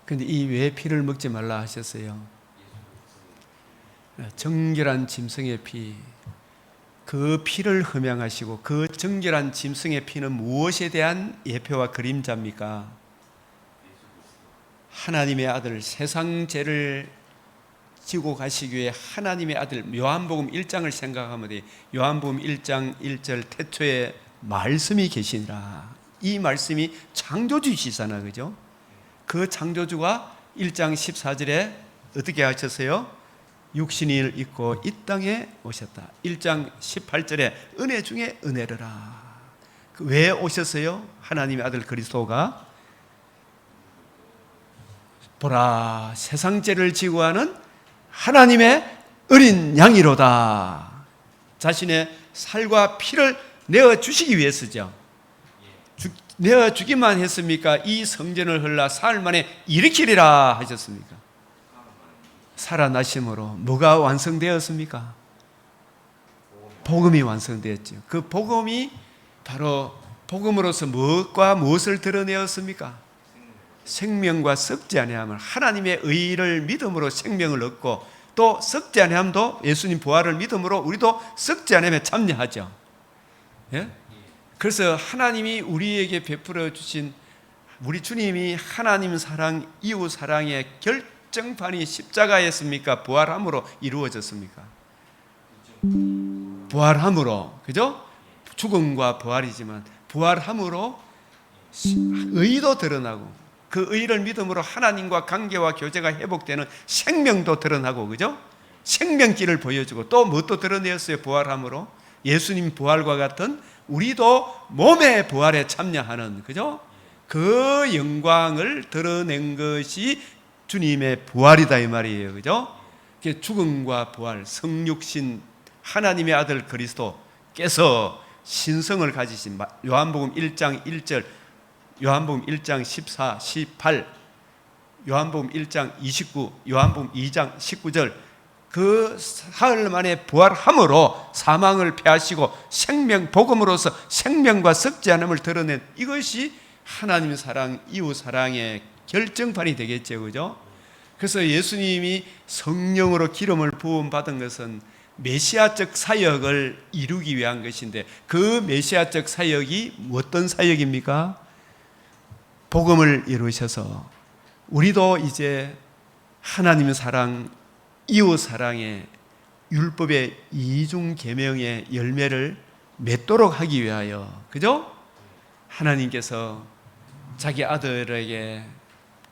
근데 이 왜 피를 먹지 말라 하셨어요? 정결한 짐승의 피, 그 피를 흠양하시고, 그 정결한 짐승의 피는 무엇에 대한 예표와 그림자입니까? 하나님의 아들, 세상 죄를 지고 가시기 위해 하나님의 아들, 요한복음 1장을 생각하면 돼. 요한복음 1장 1절 태초에 말씀이 계시니라. 이 말씀이 창조주시잖아, 그죠? 그 창조주가 1장 14절에 어떻게 하셨어요? 육신을 입고 이 땅에 오셨다. 1장 18절에 은혜 중에 은혜르라. 왜 오셨어요? 하나님의 아들 그리스도가 보라, 세상 죄를 지고 하는 하나님의 어린 양이로다. 자신의 살과 피를 내어주시기 위해서죠. 내어주기만 했습니까? 이 성전을 흘러 사흘 만에 일으키리라 하셨습니까? 살아나심으로 뭐가 완성되었습니까? 복음이 완성되었죠. 그 복음이 바로 복음으로서 무엇과 무엇을 드러내었습니까? 생명과 썩지 아니함을, 하나님의 의를 믿음으로 생명을 얻고, 또 썩지 아니함도 예수님 부활을 믿음으로 우리도 썩지 아니함에 참여하죠. 예? 그래서 하나님이 우리에게 베풀어 주신, 우리 주님이 하나님 사랑, 이웃 사랑의 결정판이 십자가였습니까? 부활함으로 이루어졌습니까? 부활함으로, 그죠? 죽음과 부활이지만 부활함으로 의도 드러나고, 그 의를 믿음으로 하나님과 관계와 교제가 회복되는 생명도 드러나고, 그죠? 생명길을 보여주고, 또 무엇도 드러내었어요? 부활함으로 예수님 부활과 같은 우리도 몸의 부활에 참여하는, 그죠? 그 영광을 드러낸 것이 주님의 부활이다 이 말이에요. 그죠? 죽음과 부활, 성육신 하나님의 아들 그리스도께서 신성을 가지신, 요한복음 1장 1절, 요한복음 1장 14, 18, 요한복음 1장 29, 요한복음 2장 19절, 그 사흘 만에 부활함으로 사망을 패하시고 생명, 복음으로서 생명과 썩지 않음을 드러낸, 이것이 하나님 사랑, 이웃 사랑의 결정판이 되겠죠. 그죠? 그래서 예수님이 성령으로 기름을 부음 받은 것은 메시아적 사역을 이루기 위한 것인데, 그 메시아적 사역이 어떤 사역입니까? 복음을 이루셔서 우리도 이제 하나님 사랑, 이웃 사랑의 율법의 이중 계명의 열매를 맺도록 하기 위하여, 그죠? 하나님께서 자기 아들에게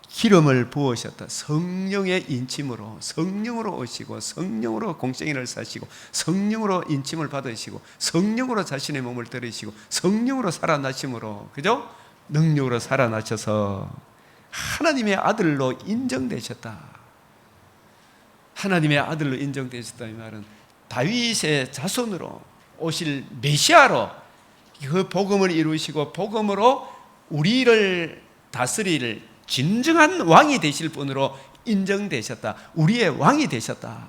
기름을 부으셨다. 성령의 인침으로, 성령으로 오시고, 성령으로 공생애를 사시고, 성령으로 인침을 받으시고, 성령으로 자신의 몸을 들이시고, 성령으로 살아나심으로, 그죠? 능력으로 살아나셔서 하나님의 아들로 인정되셨다. 하나님의 아들로 인정되셨다 이 말은 다윗의 자손으로 오실 메시아로 그 복음을 이루시고 복음으로 우리를 다스릴 진정한 왕이 되실 분으로 인정되셨다. 우리의 왕이 되셨다.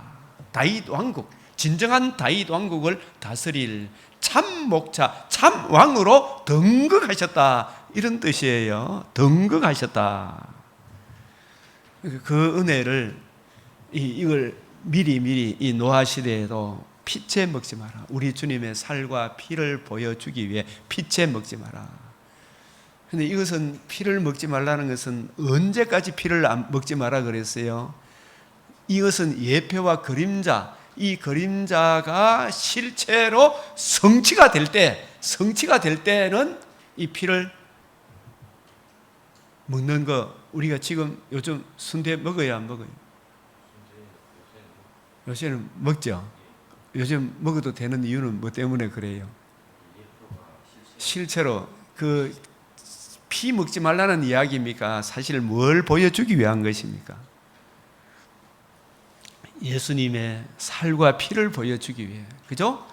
다윗 왕국, 진정한 다윗 왕국을 다스릴 참 목자, 참 왕으로 등극하셨다, 이런 뜻이에요. 등극하셨다. 그 은혜를 이걸 미리 이 노아 시대에도 피채 먹지 마라. 우리 주님의 살과 피를 보여주기 위해 피채 먹지 마라. 근데 이것은, 피를 먹지 말라는 것은 언제까지 피를 먹지 마라 그랬어요? 이것은 예표와 그림자, 이 그림자가 실체로 성취가 될 때는 이 피를 먹는 거, 우리가 지금 요즘 순대 먹어요, 안 먹어요? 요새는 먹죠. 요즘 먹어도 되는 이유는 뭐 때문에 그래요? 실제로 그 피 먹지 말라는 이야기입니까? 사실 뭘 보여주기 위한 것입니까? 예수님의 살과 피를 보여주기 위해, 그죠?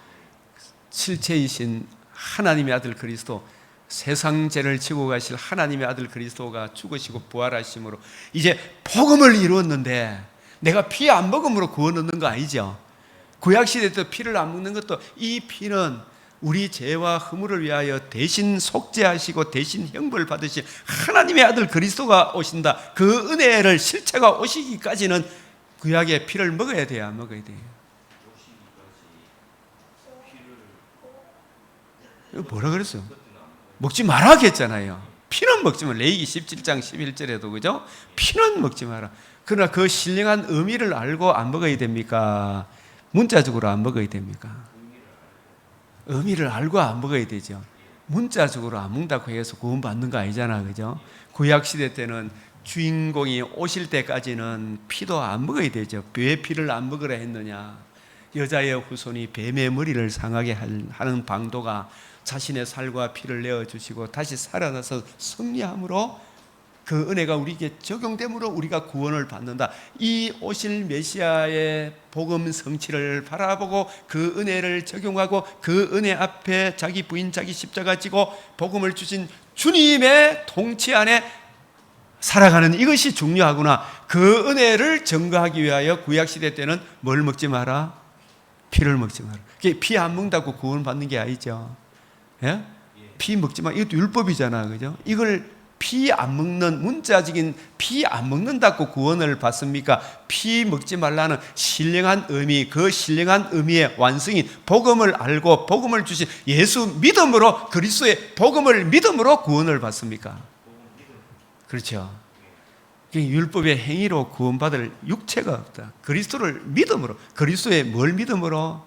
실체이신 하나님의 아들 그리스도, 세상 죄를 지고 가실 하나님의 아들 그리스도가 죽으시고 부활하심으로 이제 복음을 이루었는데, 내가 피 안 먹음으로 구원 얻는 거 아니죠? 구약시대 때 피를 안 먹는 것도, 이 피는 우리 죄와 허물을 위하여 대신 속죄하시고 대신 형벌 받으신 하나님의 아들 그리스도가 오신다, 그 은혜를 실체가 오시기까지는 구약의 피를 먹어야 돼요, 안 먹어야 돼요? 뭐라 그랬어요? 먹지 마라 했잖아요. 피는 먹지 마라. 레위기 17장 11절에도, 그죠? 피는 먹지 마라. 그러나 그 신령한 의미를 알고 안 먹어야 됩니까? 문자적으로 안 먹어야 됩니까? 의미를 알고 안 먹어야 되죠. 문자적으로 안 먹는다고 해서 구원받는 거 아니잖아, 그죠? 구약시대 때는 주인공이 오실 때까지는 피도 안 먹어야 되죠. 왜 피를 안 먹으라 했느냐? 여자의 후손이 뱀의 머리를 상하게 하는 방도가 자신의 살과 피를 내어주시고 다시 살아나서 승리함으로 그 은혜가 우리에게 적용됨으로 우리가 구원을 받는다. 이 오실 메시아의 복음 성취를 바라보고 그 은혜를 적용하고 그 은혜 앞에 자기 부인, 자기 십자가 지고 복음을 주신 주님의 통치 안에 살아가는 이것이 중요하구나. 그 은혜를 증거하기 위하여 구약시대 때는 뭘 먹지 마라? 피를 먹지 마라. 피 안 먹는다고 구원받는 게 아니죠. 예? 피 먹지 마. 이것도 율법이잖아, 그죠? 이걸 피 안 먹는, 문자적인 피 안 먹는다고 구원을 받습니까? 피 먹지 말라는 신령한 의미, 그 신령한 의미의 완성인 복음을 알고 복음을 주신 예수 믿음으로, 그리스도의 복음을 믿음으로 구원을 받습니까? 그렇죠. 율법의 행위로 구원받을 육체가 없다. 그리스도를 믿음으로, 그리스도의 뭘 믿음으로?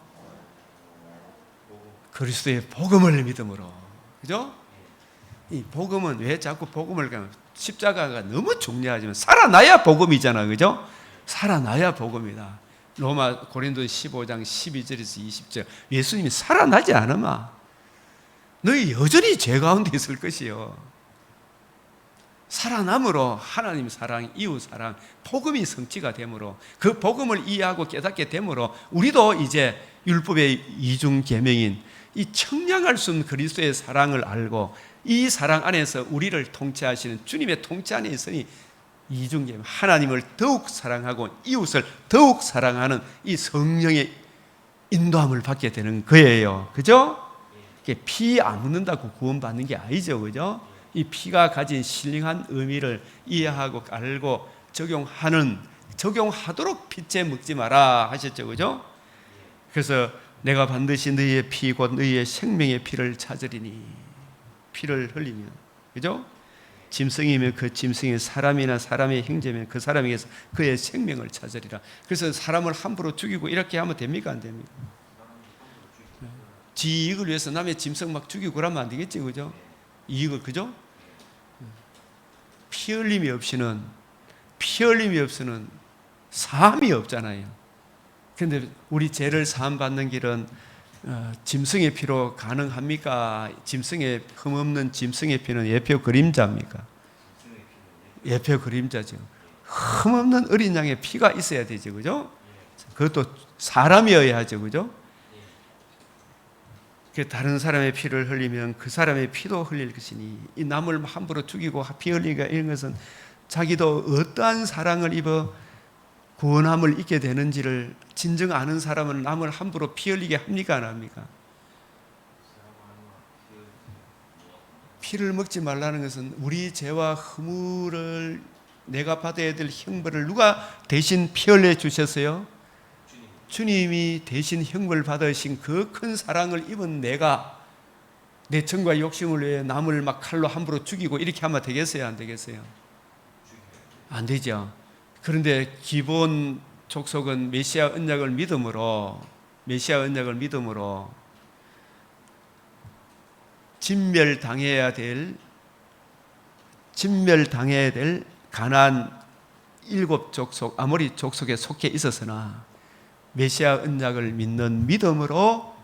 그리스도의 복음을 믿음으로. 그죠? 이 복음은 왜 자꾸 복음을 가면, 십자가가 너무 중요하지만 살아나야 복음이잖아, 그죠? 살아나야 복음이다. 로마 고린도 15장 12절에서 20절, 예수님이 살아나지 않으면 너희 여전히 죄 가운데 있을 것이요. 살아남으로 하나님 사랑, 이웃 사랑, 복음이 성취가 되므로, 그 복음을 이해하고 깨닫게 되므로 우리도 이제 율법의 이중 계명인 이 청량할 수 없는 그리스도의 사랑을 알고 이 사랑 안에서 우리를 통치하시는 주님의 통치 안에 있으니 이중계명, 하나님을 더욱 사랑하고 이웃을 더욱 사랑하는 이 성령의 인도함을 받게 되는 거예요. 그죠? 피 안 묻는다고 구원받는 게 아니죠, 그죠? 이 피가 가진 신령한 의미를 이해하고 알고 적용하도록 피째 먹지 마라 하셨죠, 그죠? 그래서 내가 반드시 너희의 피 곧 너희의 생명의 피를 찾으리니, 피를 흘리면, 그죠? 짐승이면 그 짐승이, 사람이나 사람의 형제면 그 사람에게서 그의 생명을 찾으리라. 그래서 사람을 함부로 죽이고 이렇게 하면 됩니까, 안 됩니까? 지 이익을 위해서 남의 짐승 막 죽이고 그러면 안 되겠지, 그죠? 이익을, 그죠? 피 흘림이 없이는 사함이 없잖아요. 그런데 우리 죄를 사함 받는 길은 짐승의 피로 가능합니까? 짐승의, 흠없는 짐승의 피는 예표 그림자입니까? 예표 그림자죠. 흠없는 어린 양의 피가 있어야 되죠, 그죠? 그것도 사람이어야 하죠, 그죠? 다른 사람의 피를 흘리면 그 사람의 피도 흘릴 것이니, 이 남을 함부로 죽이고 피 흘리기가 이런 것은 자기도 어떠한 사랑을 입어 구원함을 잊게 되는지를 진정 아는 사람은 남을 함부로 피 흘리게 합니까, 안 합니까? 피를 먹지 말라는 것은 우리 죄와 허물을, 내가 받아야 될 형벌을 누가 대신 피 흘려 주셨어요? 주님이 대신 형벌 받으신 그 큰 사랑을 입은 내가 내 정과 욕심을 위해 남을 막 칼로 함부로 죽이고 이렇게 하면 되겠어요, 안 되겠어요? 안 되죠. 그런데 기본 족속은 메시아 언약을 믿음으로 진멸당해야 될 가나안 7족속 아모리 족속에 속해 있었으나 메시아 언약을 믿는 믿음으로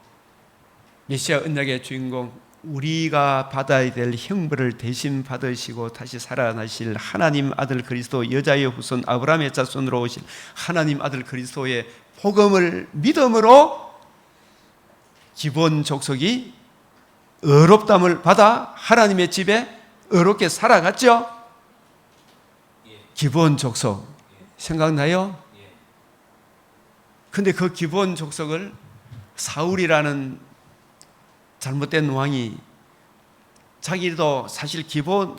메시아 언약의 주인공 우리가 받아야 될 형벌을 대신 받으시고 다시 살아나실 하나님 아들 그리스도 여자의 후손 아브라함의 자손으로 오실 하나님 아들 그리스도의 복음을 믿음으로 기본 족속이 의롭담을 받아 하나님의 집에 의롭게 살아갔죠. 기본 족속 생각나요? 근데 그 기본 족속을 사울이라는 잘못된 왕이 자기도 사실 기본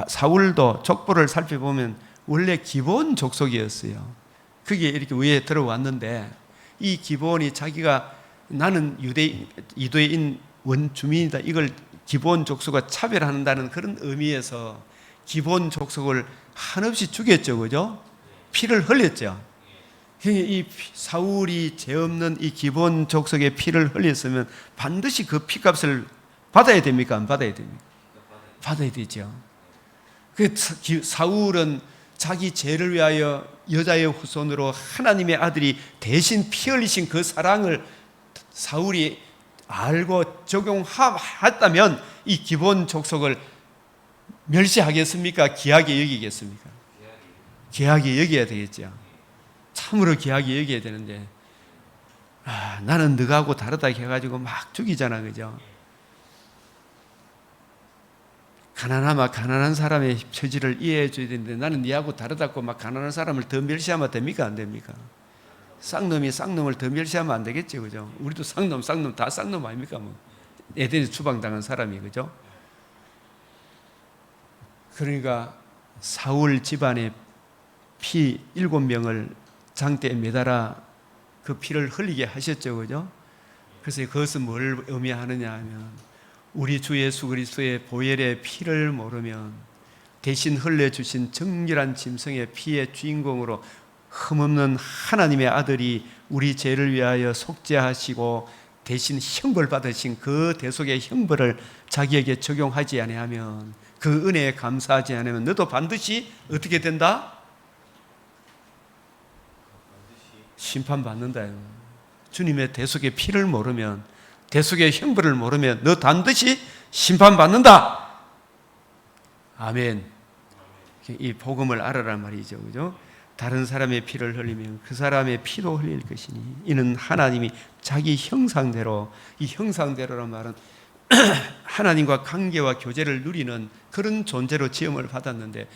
사울도 족보를 살펴보면 원래 기본 족속이었어요. 그게 이렇게 위에 들어왔는데 이 기본이 자기가 나는 유대인 원주민이다 이걸 기본 족속과 차별한다는 그런 의미에서 기본 족속을 한없이 죽였죠, 그죠? 피를 흘렸죠. 이 사울이 죄 없는 이 기본 족속의 피를 흘렸으면 반드시 그 피값을 받아야 됩니까? 안 받아야 됩니까? 받아야 되죠. 그 사울은 자기 죄를 위하여 여자의 후손으로 하나님의 아들이 대신 피 흘리신 그 사랑을 사울이 알고 적용했다면 이 기본 족속을 멸시하겠습니까? 귀하게 여기겠습니까? 귀하게 여겨야 되겠죠. 참으로 귀하게 여겨야 되는데 나는 너하고 다르다 해가지고 막 죽이잖아, 그죠? 가난하면 가난한 사람의 처지를 이해해 줘야 되는데 나는 네하고 다르다고 막 가난한 사람을 더 멸시하면 됩니까? 안 됩니까? 쌍놈이 쌍놈을 더 멸시하면 안 되겠죠, 그죠? 우리도 쌍놈 다 쌍놈 아닙니까? 뭐 에덴에 추방당한 사람이, 그죠? 그러니까 사울 집안의 피 7명을 장대에 매달아 그 피를 흘리게 하셨죠, 그죠? 그래서 그것은 뭘 의미하느냐 하면 우리 주 예수 그리스도의 보혈의 피를 모르면 대신 흘려주신 정결한 짐승의 피의 주인공으로 흠없는 하나님의 아들이 우리 죄를 위하여 속죄하시고 대신 형벌 받으신 그 대속의 형벌을 자기에게 적용하지 아니하면 그 은혜에 감사하지 않으면 너도 반드시 어떻게 된다? 심판받는다. 주님의 대속의 피를 모르면 대속의 형벌을 모르면 너 반드시 심판받는다. 아멘. 이 복음을 알아란 말이죠, 그죠? 다른 사람의 피를 흘리면 그 사람의 피도 흘릴 것이니 이는 하나님이 자기 형상대로, 이 형상대로란 말은 하나님과 관계와 교제를 누리는 그런 존재로 지음을 받았는데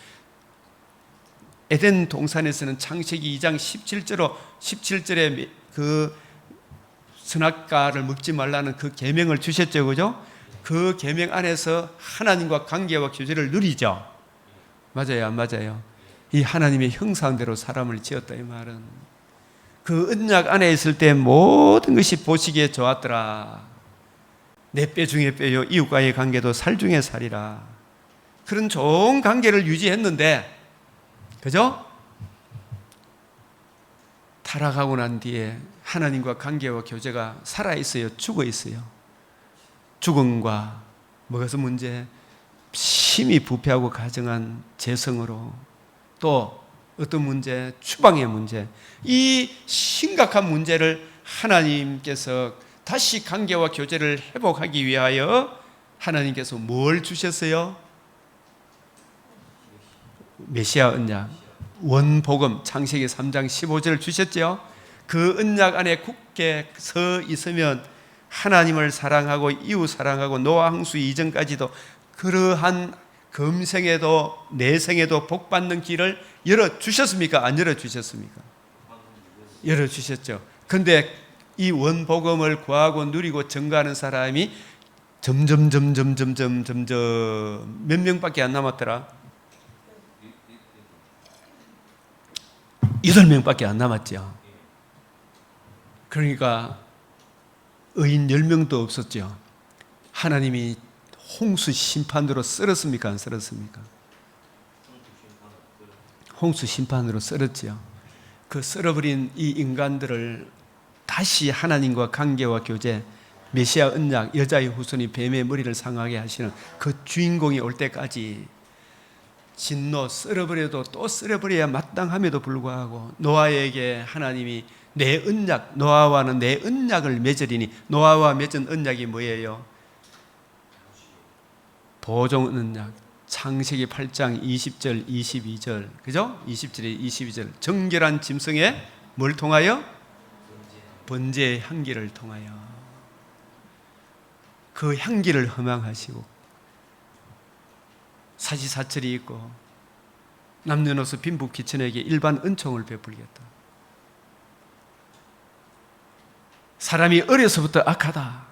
에덴 동산에서는 창세기 2장 17절에 그 선악과를 먹지 말라는 그 계명을 주셨죠, 그죠? 그 계명 안에서 하나님과 관계와 교제를 누리죠. 맞아요, 안 맞아요? 이 하나님의 형상대로 사람을 지었다 이 말은 그 언약 안에 있을 때 모든 것이 보시기에 좋았더라. 내 뼈 중에 뼈요 이웃과의 관계도 살 중에 살이라. 그런 좋은 관계를 유지했는데, 그죠? 타락하고 난 뒤에 하나님과 관계와 교제가 살아있어요? 죽어있어요? 죽음과 뭐가서 문제? 심히 부패하고 가증한 재성으로, 또 어떤 문제? 추방의 문제. 이 심각한 문제를 하나님께서 다시 관계와 교제를 회복하기 위하여 하나님께서 뭘 주셨어요? 메시아 언약, 원복음, 창세기 3장 15절을 주셨죠. 그 언약 안에 굳게 서 있으면 하나님을 사랑하고 이웃 사랑하고 노아 홍수 이전까지도 그러한 금생에도 내생에도 복받는 길을 열어주셨습니까? 안 열어주셨습니까? 열어주셨죠. 그런데 이 원복음을 구하고 누리고 증거하는 사람이 점점 몇 명밖에 안 남았더라? 8명밖에 안 남았죠. 그러니까 의인 10명도 없었죠. 하나님이 홍수 심판으로 썰었습니까? 안 썰었습니까? 홍수 심판으로 썰었죠. 그 썰어버린 이 인간들을 다시 하나님과 관계와 교제, 메시아 언약, 여자의 후손이 뱀의 머리를 상하게 하시는 그 주인공이 올 때까지 진노, 썰어버려도 또 썰어버려야 마땅함에도 불구하고 노아에게 하나님이 내 언약, 노아와는 내 언약을 맺으리니, 노아와 맺은 언약이 뭐예요? 보존 언약. 창세기 8장 20절 22절. 그죠? 20절에 22절. 정결한 짐승의 뭘 통하여? 번제의 향기를 통하여. 그 향기를 허망하시고 사시사철이 있고 남녀노소 빈부 귀천에게 일반 은총을 베풀겠다. 사람이 어려서부터 악하다.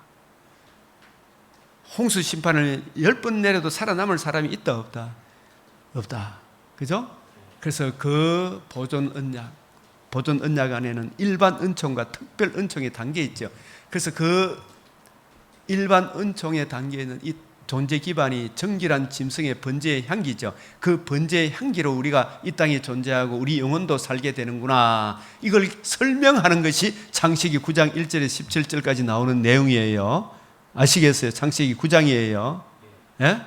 홍수 심판을 10번 내려도 살아남을 사람이 있다 없다? 없다. 그죠? 그래서 그 보존 언약 안에는 일반 은총과 특별 은총이 담겨 있죠. 그래서 그 일반 은총의 단계에는 이 존재 기반이 정결한 짐승의 번제의 향기죠. 그 번제의 향기로 우리가 이 땅에 존재하고 우리 영혼도 살게 되는구나. 이걸 설명하는 것이 창세기 9장 1절에서 17절까지 나오는 내용이에요. 아시겠어요? 창세기 9장이에요. 예?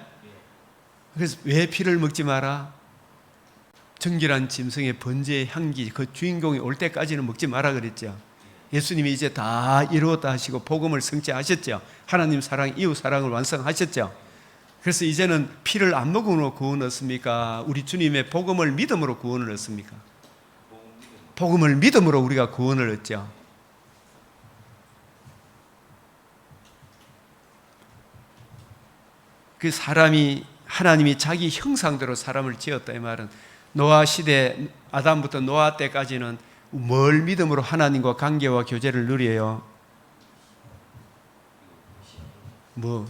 그래서 왜 피를 먹지 마라? 정결한 짐승의 번제의 향기, 그 주인공이 올 때까지는 먹지 마라 그랬죠. 예수님이 이제 다 이루었다 하시고 복음을 성취하셨죠. 하나님 사랑, 이웃 사랑을 완성하셨죠. 그래서 이제는 피를 안 먹음으로 구원 얻습니까? 우리 주님의 복음을 믿음으로 구원을 얻습니까? 복음을 믿음으로 우리가 구원을 얻죠. 그 사람이 하나님이 자기 형상대로 사람을 지었다 이 말은 노아 시대 아담부터 노아 때까지는 뭘 믿음으로 하나님과 관계와 교제를 누려요?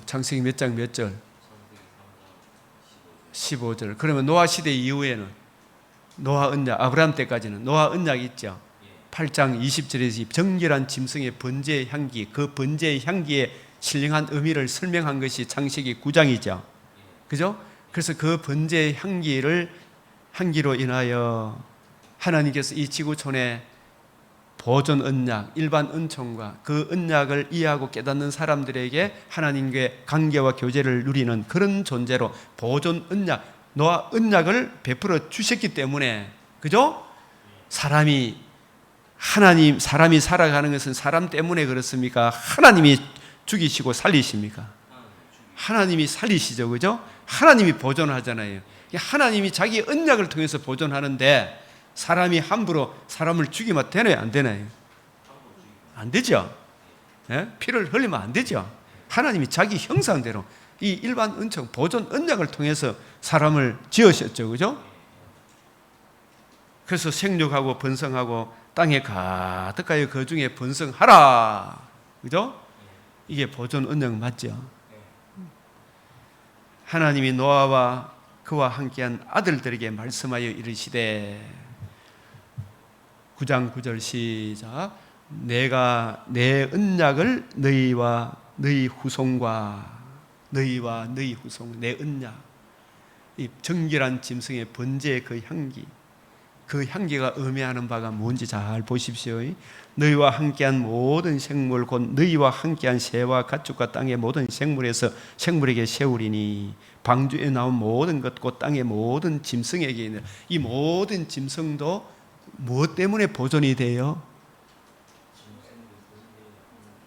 창세기 몇 장 몇 절? 15절. 그러면 노아 시대 이후에는 노아 언약, 아브라함 때까지는 노아 언약 있죠. 8장 20절에서 정결한 짐승의 번제의 향기, 그 번제의 향기에 신령한 의미를 설명한 것이 창세기 9장이죠. 그죠? 그래서 그 번제의 향기로 인하여 하나님께서 이 지구촌에 보존 언약, 일반 은총과 그 언약을 이해하고 깨닫는 사람들에게 하나님과의 관계와 교제를 누리는 그런 존재로 보존 언약, 노아 언약을 베풀어 주셨기 때문에, 그죠? 사람이 살아가는 것은 사람 때문에 그렇습니까? 하나님이 죽이시고 살리십니까? 하나님이 살리시죠, 그죠? 하나님이 보존하잖아요. 하나님이 자기 언약을 통해서 보존하는데 사람이 함부로 사람을 죽이면 되나요? 안 되나요? 안 되죠. 예? 피를 흘리면 안 되죠. 하나님이 자기 형상대로 이 일반 은총, 보존 언약을 통해서 사람을 지으셨죠, 그죠? 그래서 생육하고 번성하고 땅에 가득하여 그 중에 번성하라, 그죠? 이게 보존 언약 맞죠? 하나님이 노아와 그와 함께한 아들들에게 말씀하여 이르시되 9장 9절 시작. 내가 내 언약을 너희와 너희 후손과 너희와 너희 후손, 내 언약, 이 정결한 짐승의 번제의 그 향기, 그 향기가 의미하는 바가 뭔지 잘 보십시오. 너희와 함께한 모든 생물 곧 너희와 함께한 새와 가축과 땅의 모든 생물에서 생물에게 세우리니 방주에 나온 모든 것 곧 땅의 모든 짐승에게 있는 이 모든 짐승도 무엇 때문에 보존이 돼요?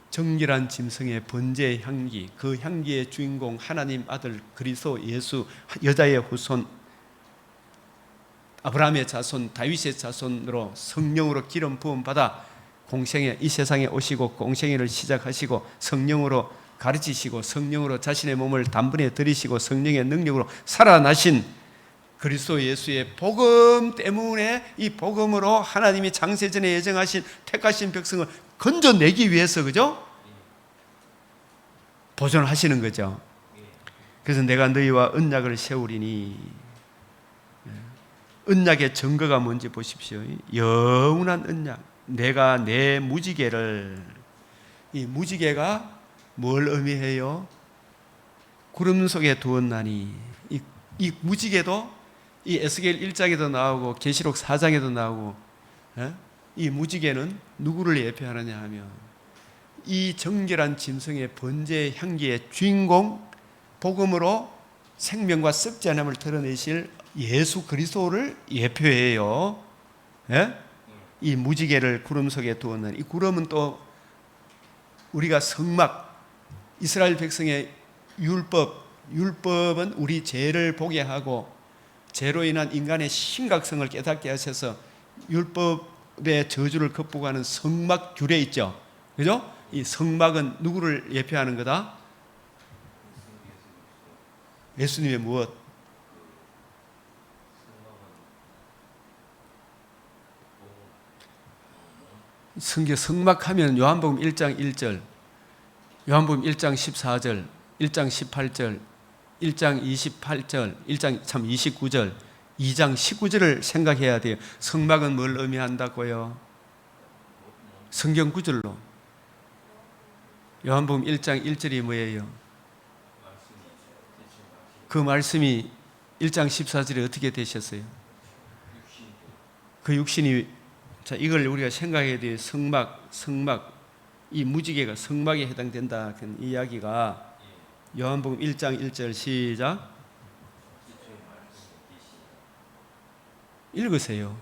정결한 짐승의 번제의 향기, 그 향기의 주인공 하나님 아들 그리스도 예수, 여자의 후손 아브라함의 자손 다윗의 자손으로 성령으로 기름 부음 받아 공생애 이 세상에 오시고 공생애를 시작하시고 성령으로 가르치시고 성령으로 자신의 몸을 단번에 들이시고 성령의 능력으로 살아나신 그리스도 예수의 복음 때문에 이 복음으로 하나님이 장세전에 예정하신 택하신 백성을 건져내기 위해서, 그죠? 보존하시는 거죠. 그래서 내가 너희와 언약을 세우리니, 언약의 증거가 뭔지 보십시오. 영원한 언약. 내가 내 무지개를, 이 무지개가 뭘 의미해요? 구름 속에 두었나니. 이 무지개도 이 에스겔 1장에도 나오고 계시록 4장에도 나오고, 이 무지개는 누구를 예표하느냐 하면 이 정결한 짐승의 번제의 향기의 주인공, 복음으로 생명과 썩지 않음을 드러내실 예수 그리스도를 예표해요. 이 무지개를 구름 속에 두었는, 이 구름은 또 우리가 성막, 이스라엘 백성의 율법, 율법은 우리 죄를 보게 하고 죄로 인한 인간의 심각성을 깨닫게 하셔서 율법의 저주를 극복하는 성막 규례 있죠. 그죠? 이 성막은 누구를 예표하는 거다? 예수님의 무엇? 성막하면 요한복음 1장 1절, 요한복음 1장 14절, 1장 18절, 1장 28절, 1장 29절, 2장 19절을 생각해야 돼요. 성막은 뭘 의미한다고요? 성경 구절로. 요한복음 1장 1절이 뭐예요? 그 말씀이 1장 14절에 어떻게 되셨어요? 그 육신이, 자, 이걸 우리가 생각해야 돼요. 성막, 이 무지개가 성막에 해당된다. 그 이야기가 요한복음 1장 1절 시작. 읽으세요.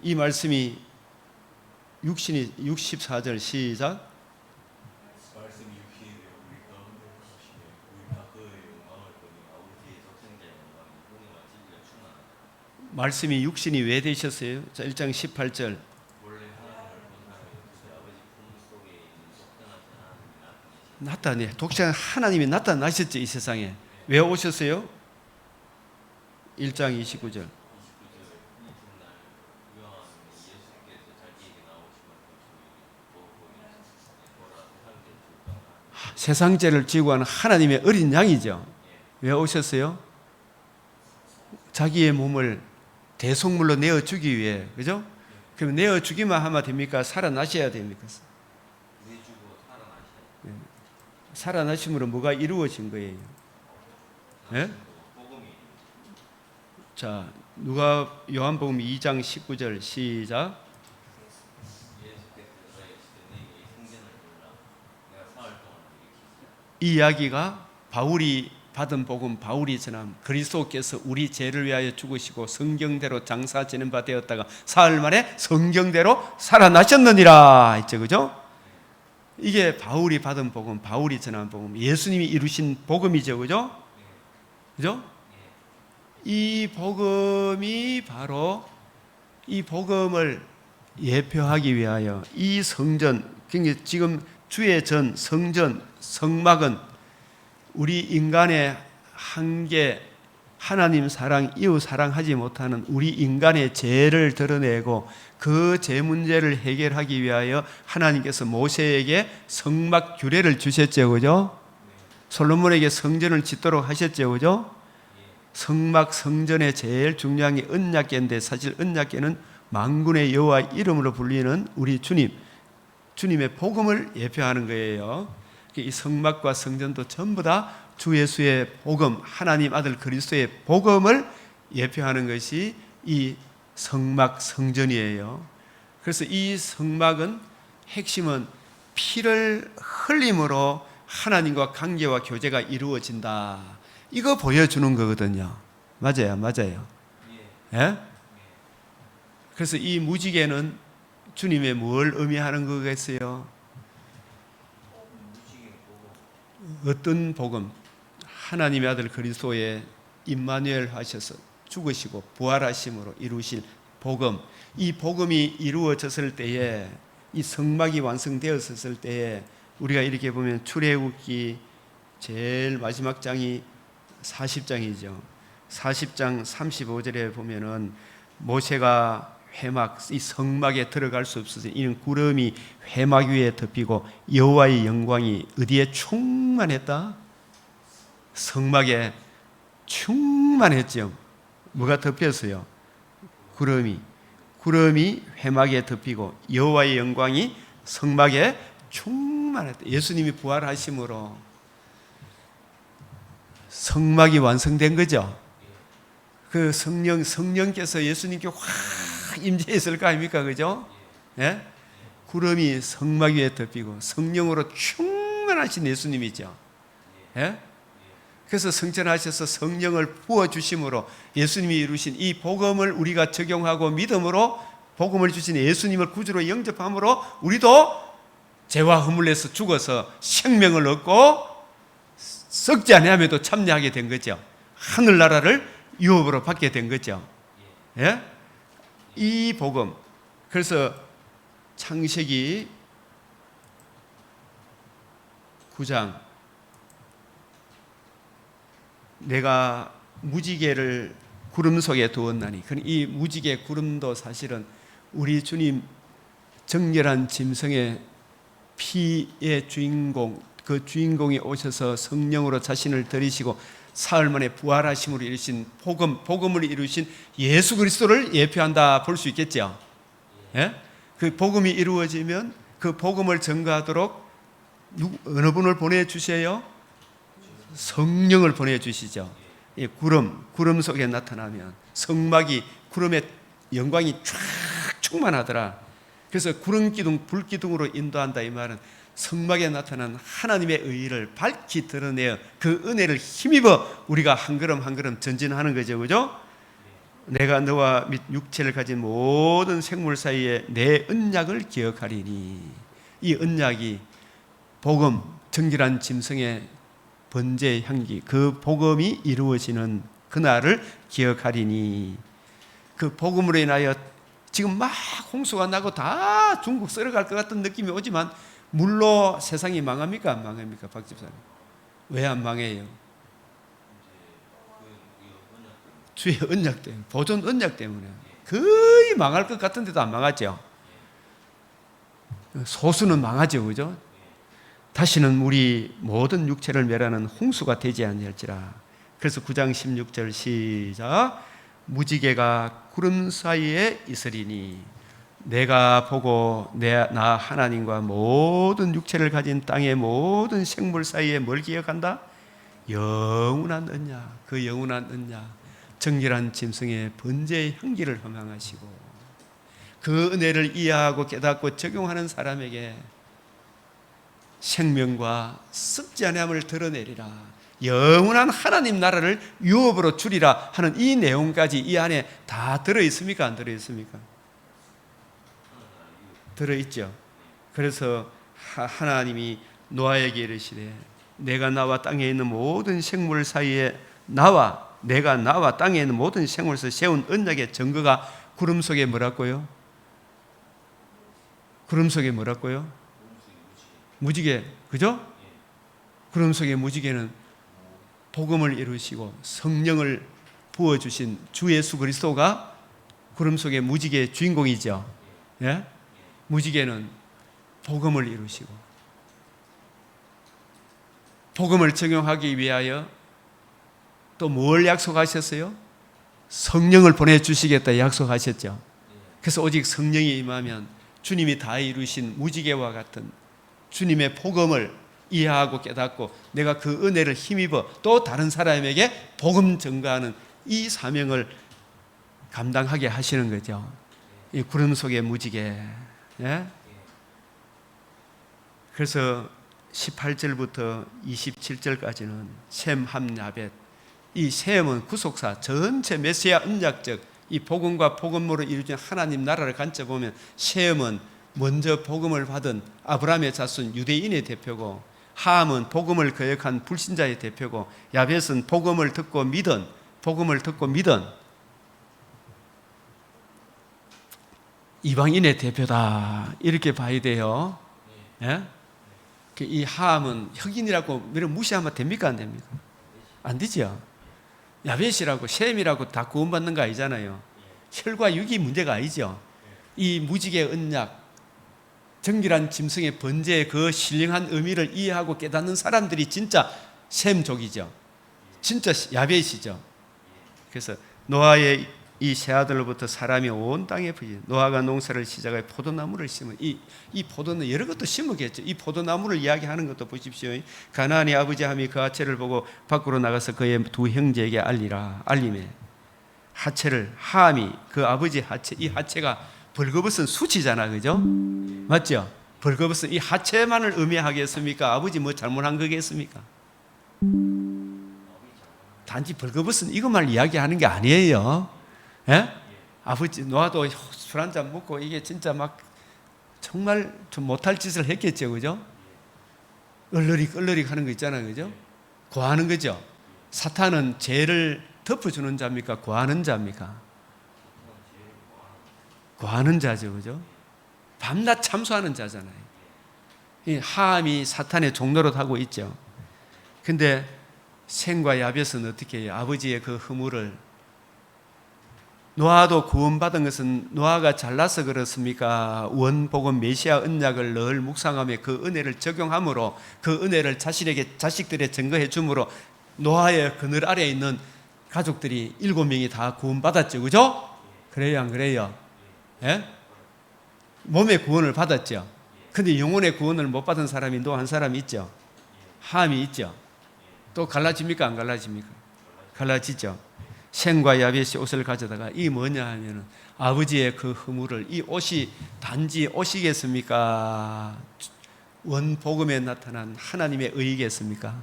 이 말씀이 육신이 64절 시작. 말씀이 육신이 왜 되셨어요? 자, 1장 18절. 나타내. 독생자 하나님이 나타나셨죠, 이 세상에. 왜 오셨어요? 1장 29절. 세상 죄를 지고 하는 하나님의 어린 양이죠. 왜 오셨어요? 자기의 몸을 대속물로 내어주기 위해. 그죠? 그럼 내어주기만 하면 됩니까? 살아나셔야 됩니까? 살아나심으로 뭐가 이루어진 거예요? 예? 자, 누가 요한복음 2장 19절 시작. 이 이야기가 바울이 받은 복음, 바울이 전함, 그리스도께서 우리 죄를 위하여 죽으시고 성경대로 장사 지는 바 되었다가 사흘 만에 성경대로 살아나셨느니라 했죠. 그죠? 이게 바울이 받은 복음, 바울이 전한 복음, 예수님이 이루신 복음이죠. 그죠? 그죠? 이 복음이 바로 이 복음을 예표하기 위하여 이 성전, 그러니까 지금 주의 전, 성전, 성막은 우리 인간의 한계, 하나님 사랑, 이웃 사랑하지 못하는 우리 인간의 죄를 드러내고 그 죄 문제를 해결하기 위하여 하나님께서 모세에게 성막 규례를 주셨죠. 그죠? 솔로몬에게 성전을 짓도록 하셨죠. 그죠? 성막, 성전의 제일 중요한 게 언약궤인데 사실 언약궤는 만군의 여호와 이름으로 불리는 우리 주님, 주님의 복음을 예표하는 거예요. 이 성막과 성전도 전부 다 주 예수의 복음, 하나님 아들 그리스도의 복음을 예표하는 것이 이 성막, 성전이에요. 그래서 이 성막은 핵심은 피를 흘림으로 하나님과 관계와 교제가 이루어진다. 이거 보여주는 거거든요. 맞아요, 맞아요. 예? 그래서 이 무지개는 주님의 뭘 의미하는 거겠어요? 어떤 복음? 하나님의 아들 그리스도의 임마누엘 하셔서 죽으시고 부활하심으로 이루실 복음. 이 복음이 이루어졌을 때에, 이 성막이 완성되었을 때에 우리가 이렇게 보면 출애굽기 제일 마지막 장이 40장이죠. 40장 35절에 보면은 모세가 회막, 이 성막에 들어갈 수 없어서 이는 구름이 회막 위에 덮이고 여호와의 영광이 어디에 충만했다? 성막에 충만했죠. 뭐가 덮였어요? 구름이 회막에 덮이고 여호와의 영광이 성막에 충만했다. 예수님이 부활하심으로 성막이 완성된 거죠. 그 성령께서 예수님께 확 임재했을 거 아닙니까? 그죠? 예? 구름이 성막 위에 덮이고 성령으로 충만하신 예수님이죠. 예? 그래서 성전하셔서 성령을 부어주심으로 예수님이 이루신 이 복음을 우리가 적용하고 믿음으로 복음을 주신 예수님을 구주로 영접함으로 우리도 죄와 허물에서 죽어서 생명을 얻고 썩지 아니하며도 참여하게 된 거죠. 하늘나라를 유업으로 받게 된 거죠. 예? 이 복음. 그래서 창세기 9장 내가 무지개를 구름 속에 두었나니, 이 무지개 구름도 사실은 우리 주님 정결한 짐승의 피의 주인공, 그 주인공이 오셔서 성령으로 자신을 들이시고 사흘 만에 부활하심으로 이루신 복음을 이루신 예수 그리스도를 예표한다 볼 수 있겠죠. 예? 그 복음이 이루어지면 그 복음을 전가하도록 어느 분을 보내주세요? 성령을 보내주시죠. 예, 구름 속에 나타나면 성막이 구름의 영광이 쫙 충만하더라. 그래서 구름 기둥, 불 기둥으로 인도한다. 이 말은 성막에 나타난 하나님의 의를 밝히 드러내어 그 은혜를 힘입어 우리가 한 걸음 한 걸음 전진하는 거죠. 그죠? 내가 너와 및 육체를 가진 모든 생물 사이에 내 언약을 기억하리니, 이 언약이 복음, 정결한 짐승의 번제의 향기, 그 복음이 이루어지는 그날을 기억하리니, 그 복음으로 인하여 지금 막 홍수가 나고 다 중국 썰어갈 것 같은 느낌이 오지만 물로 세상이 망합니까? 안 망합니까? 박 집사님. 왜 안 망해요? 주의 언약 때문에, 보존 언약 때문에. 거의 망할 것 같은데도 안 망하죠. 소수는 망하죠. 그죠? 다시는 우리 모든 육체를 멸하는 홍수가 되지 아니할지라. 그래서 9장 16절 시작. 무지개가 구름 사이에 있으리니 내가 보고 나 하나님과 모든 육체를 가진 땅의 모든 생물 사이에 뭘 기억한다? 영원한 언약. 그 영원한 언약, 정결한 짐승의 번제의 향기를 허망하시고 그 은혜를 이해하고 깨닫고 적용하는 사람에게 생명과 썩지 아니함을 드러내리라, 영원한 하나님 나라를 유업으로 주리라 하는 이 내용까지 이 안에 다 들어있습니까? 안 들어있습니까? 들어있죠. 그래서 하나님이 노아에게 이르시되 내가 나와 땅에 있는 모든 생물 사이에 내가 나와 땅에 있는 모든 생물 사이에 세운 언약의 증거가 구름 속에 뭐라고요? 구름 속에 뭐라고요? 무지개. 그죠? 구름 속의 무지개는 복음을 이루시고 성령을 부어주신 주 예수 그리스도가 구름 속의 무지개의 주인공이죠. 예? 무지개는 복음을 이루시고 복음을 적용하기 위하여 또 뭘 약속하셨어요? 성령을 보내주시겠다 약속하셨죠. 그래서 오직 성령이 임하면 주님이 다 이루신 무지개와 같은 주님의 복음을 이해하고 깨닫고 내가 그 은혜를 힘입어 또 다른 사람에게 복음 전가하는 이 사명을 감당하게 하시는 거죠. 이 구름 속의 무지개. 예? 그래서 18절부터 27절까지는 셈, 함, 야벳, 이 셈은 구속사, 전체 메시아 언약적 이 복음과 복음으로 이루어진 하나님 나라를 관점 보면 셈은 먼저 복음을 받은 아브라함의 자손 유대인의 대표고, 함은 복음을 거역한 불신자의 대표고, 야벳은 복음을 듣고 믿은 이방인의 대표다, 이렇게 봐야 돼요. 예? 이 함은 흑인이라고 무시하면 됩니까? 안 됩니까? 안 되죠. 야벳이라고 셈이라고 다 구원받는 거 아니잖아요. 혈과 육이 문제가 아니죠. 이 무지개 언약, 정결한 짐승의 번제의 그 신령한 의미를 이해하고 깨닫는 사람들이 진짜 셈족이죠. 진짜 야벳이죠. 그래서 노아의 이 세 아들로부터 사람이 온 땅에 퍼진, 노아가 농사를 시작해 포도나무를 심은, 이 포도는 여러 것도 심었겠죠. 이 포도나무를 이야기하는 것도 보십시오. 가나안의 아버지 함이 그 하체를 보고 밖으로 나가서 그의 두 형제에게 알림해. 하체를, 함이 그 아버지 하체, 이 하체가 벌거벗은 수치잖아, 그죠? 맞죠? 벌거벗은 이 하체만을 의미하겠습니까? 아버지 뭐 잘못한 거겠습니까? 단지 벌거벗은 이것만 이야기하는 게 아니에요. 예? 아버지 노아도 술 한잔 먹고 이게 진짜 막 정말 좀 못할 짓을 했겠죠, 그죠? 얼러리 하는 거 있잖아요, 그죠? 고하는 거죠. 사탄은 죄를 덮어주는 자입니까? 고하는 자입니까? 고하는 자죠, 그죠? 밤낮 참소하는 자잖아요. 이 하함이 사탄의 종노릇 하고 있죠. 근데 셈과 야벳은 어떻게 해요? 아버지의 그 허물을, 노아도 구원받은 것은 노아가 잘나서 그렇습니까? 원복음 메시아 언약을 늘 묵상하며 그 은혜를 적용함으로, 그 은혜를 자식들에 증거해 줌으로 노아의 그늘 아래에 있는 가족들이 7명이 다 구원받았죠, 그죠? 그래요, 안 그래요? 예? 몸의 구원을 받았죠. 근데 영혼의 구원을 못 받은 사람이 또 한 사람이 있죠. 함이 있죠. 또 갈라집니까, 안 갈라집니까? 갈라지죠. 셈과 야벳이 옷을 가져다가 이 뭐냐 하면은 아버지의 그 허물을, 이 옷이 단지 옷이겠습니까? 원복음에 나타난 하나님의 의이겠습니까?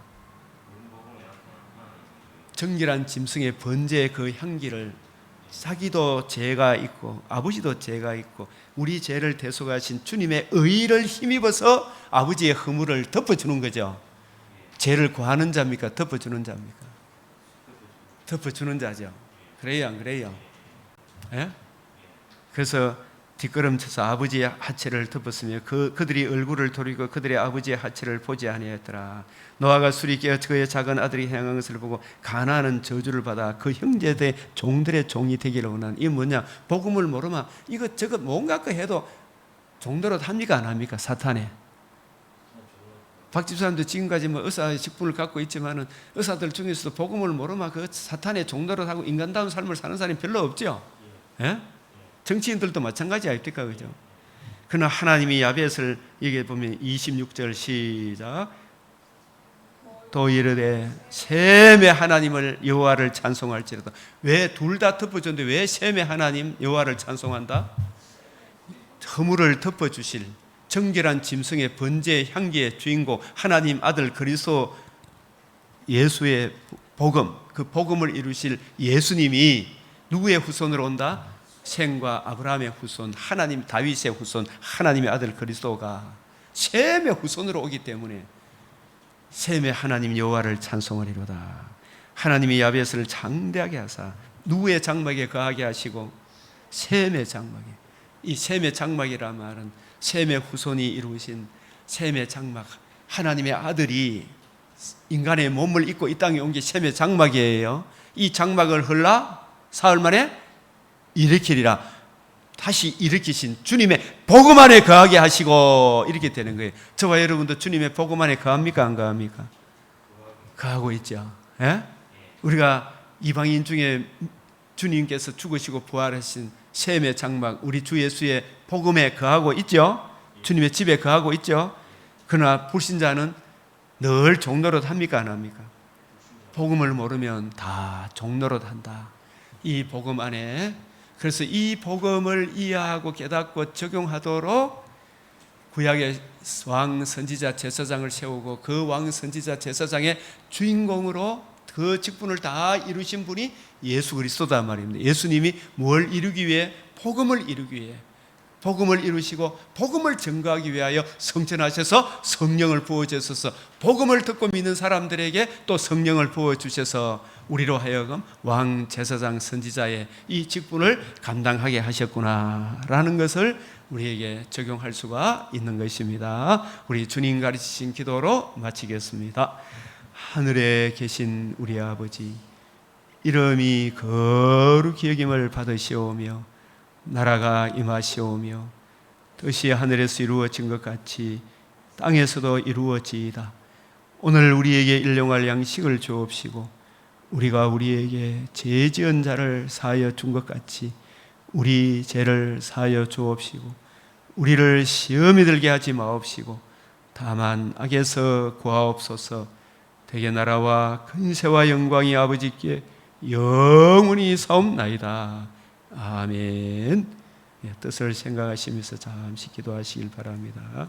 정결한 짐승의 번제의 그 향기를, 자기도 죄가 있고 아버지도 죄가 있고 우리 죄를 대속하신 주님의 의를 힘입어서 아버지의 허물을 덮어주는 거죠. 죄를 구하는 자입니까? 덮어주는 자입니까? 덮어주는 자죠. 그래요, 안 그래요? 예? 그래서 뒷걸음쳐서 아버지의 하체를 덮었으며 그들이 얼굴을 돌리고 그들의 아버지의 하체를 보지 아니하였더라. 노아가 술이 깨어 그의 작은 아들이 행한 것을 보고 가나안은 저주를 받아 그 형제들 종들의 종이 되기를 원하는. 이게 뭐냐? 복음을 모르면 이것저것 뭔가 그 해도 종노릇 합니까, 안 합니까? 사탄에. 박 집사님도 지금까지 뭐 의사의 직분을 갖고 있지만은 의사들 중에서도 복음을 모르면 그 사탄의 종노릇하고 인간다운 삶을 사는 사람이 별로 없죠. 예? 정치인들도 마찬가지 아닙니까, 그죠? 그러나 하나님이 야벳을 여기 보면 26절 시작. 또 이르되 셈의 하나님을 여호와를 찬송할지라도. 왜 둘 다 덮어줬는데 왜 셈의 하나님 여호와를 찬송한다? 허물을 덮어주실 정결한 짐승의 번제의 향기의 주인공 하나님 아들 그리스도 예수의 복음, 그 복음을 이루실 예수님이 누구의 후손으로 온다? 셈과 아브라함의 후손, 하나님 다윗의 후손, 하나님의 아들 그리스도가 셈의 후손으로 오기 때문에 셈의 하나님 여호와를 찬송하리로다. 하나님이 야벳을 장대하게 하사 누구의 장막에 거하게 하시고? 셈의 장막에. 이 셈의 장막이란 말은 셈의 후손이 이루신 셈의 장막, 하나님의 아들이 인간의 몸을 입고 이 땅에 온 게 셈의 장막이에요. 이 장막을 헐라 사흘 만에 일으키리라. 다시 일으키신 주님의 복음 안에 거하게 하시고 이렇게 되는 거예요. 저와 여러분도 주님의 복음 안에 거합니까, 안 거합니까? 거하고 있죠. 예? 우리가 이방인 중에 주님께서 죽으시고 부활하신 셈의 장막, 우리 주 예수의 복음에 거하고 있죠. 주님의 집에 거하고 있죠. 그러나 불신자는 늘 종노릇 합니까, 안 합니까? 복음을 모르면 다 종노릇 한다. 이 복음 안에, 그래서 이 복음을 이해하고 깨닫고 적용하도록 구약의 왕 선지자 제사장을 세우고 그 왕 선지자 제사장의 주인공으로 그 직분을 다 이루신 분이 예수 그리스도다 말입니다. 예수님이 뭘 이루기 위해? 복음을 이루기 위해, 복음을 이루시고 복음을 증거하기 위하여 성천하셔서 성령을 부어주셔서 복음을 듣고 믿는 사람들에게 또 성령을 부어주셔서 우리로 하여금 왕 제사장 선지자의 이 직분을 감당하게 하셨구나라는 것을 우리에게 적용할 수가 있는 것입니다. 우리 주님 가르치신 기도로 마치겠습니다. 하늘에 계신 우리 아버지, 이름이 거룩히 여김을 받으시오며 나라가 임하시오며 뜻이 하늘에서 이루어진 것 같이 땅에서도 이루어지이다. 오늘 우리에게 일용할 양식을 주옵시고 우리가 우리에게 죄 지은 자를 사하여 준 것 같이 우리 죄를 사하여 주옵시고 우리를 시험에 들게 하지 마옵시고 다만 악에서 구하옵소서. 대개 나라와 근세와 영광이 아버지께 영원히 사옵나이다. 아멘. 뜻을 생각하시면서 잠시 기도하시길 바랍니다.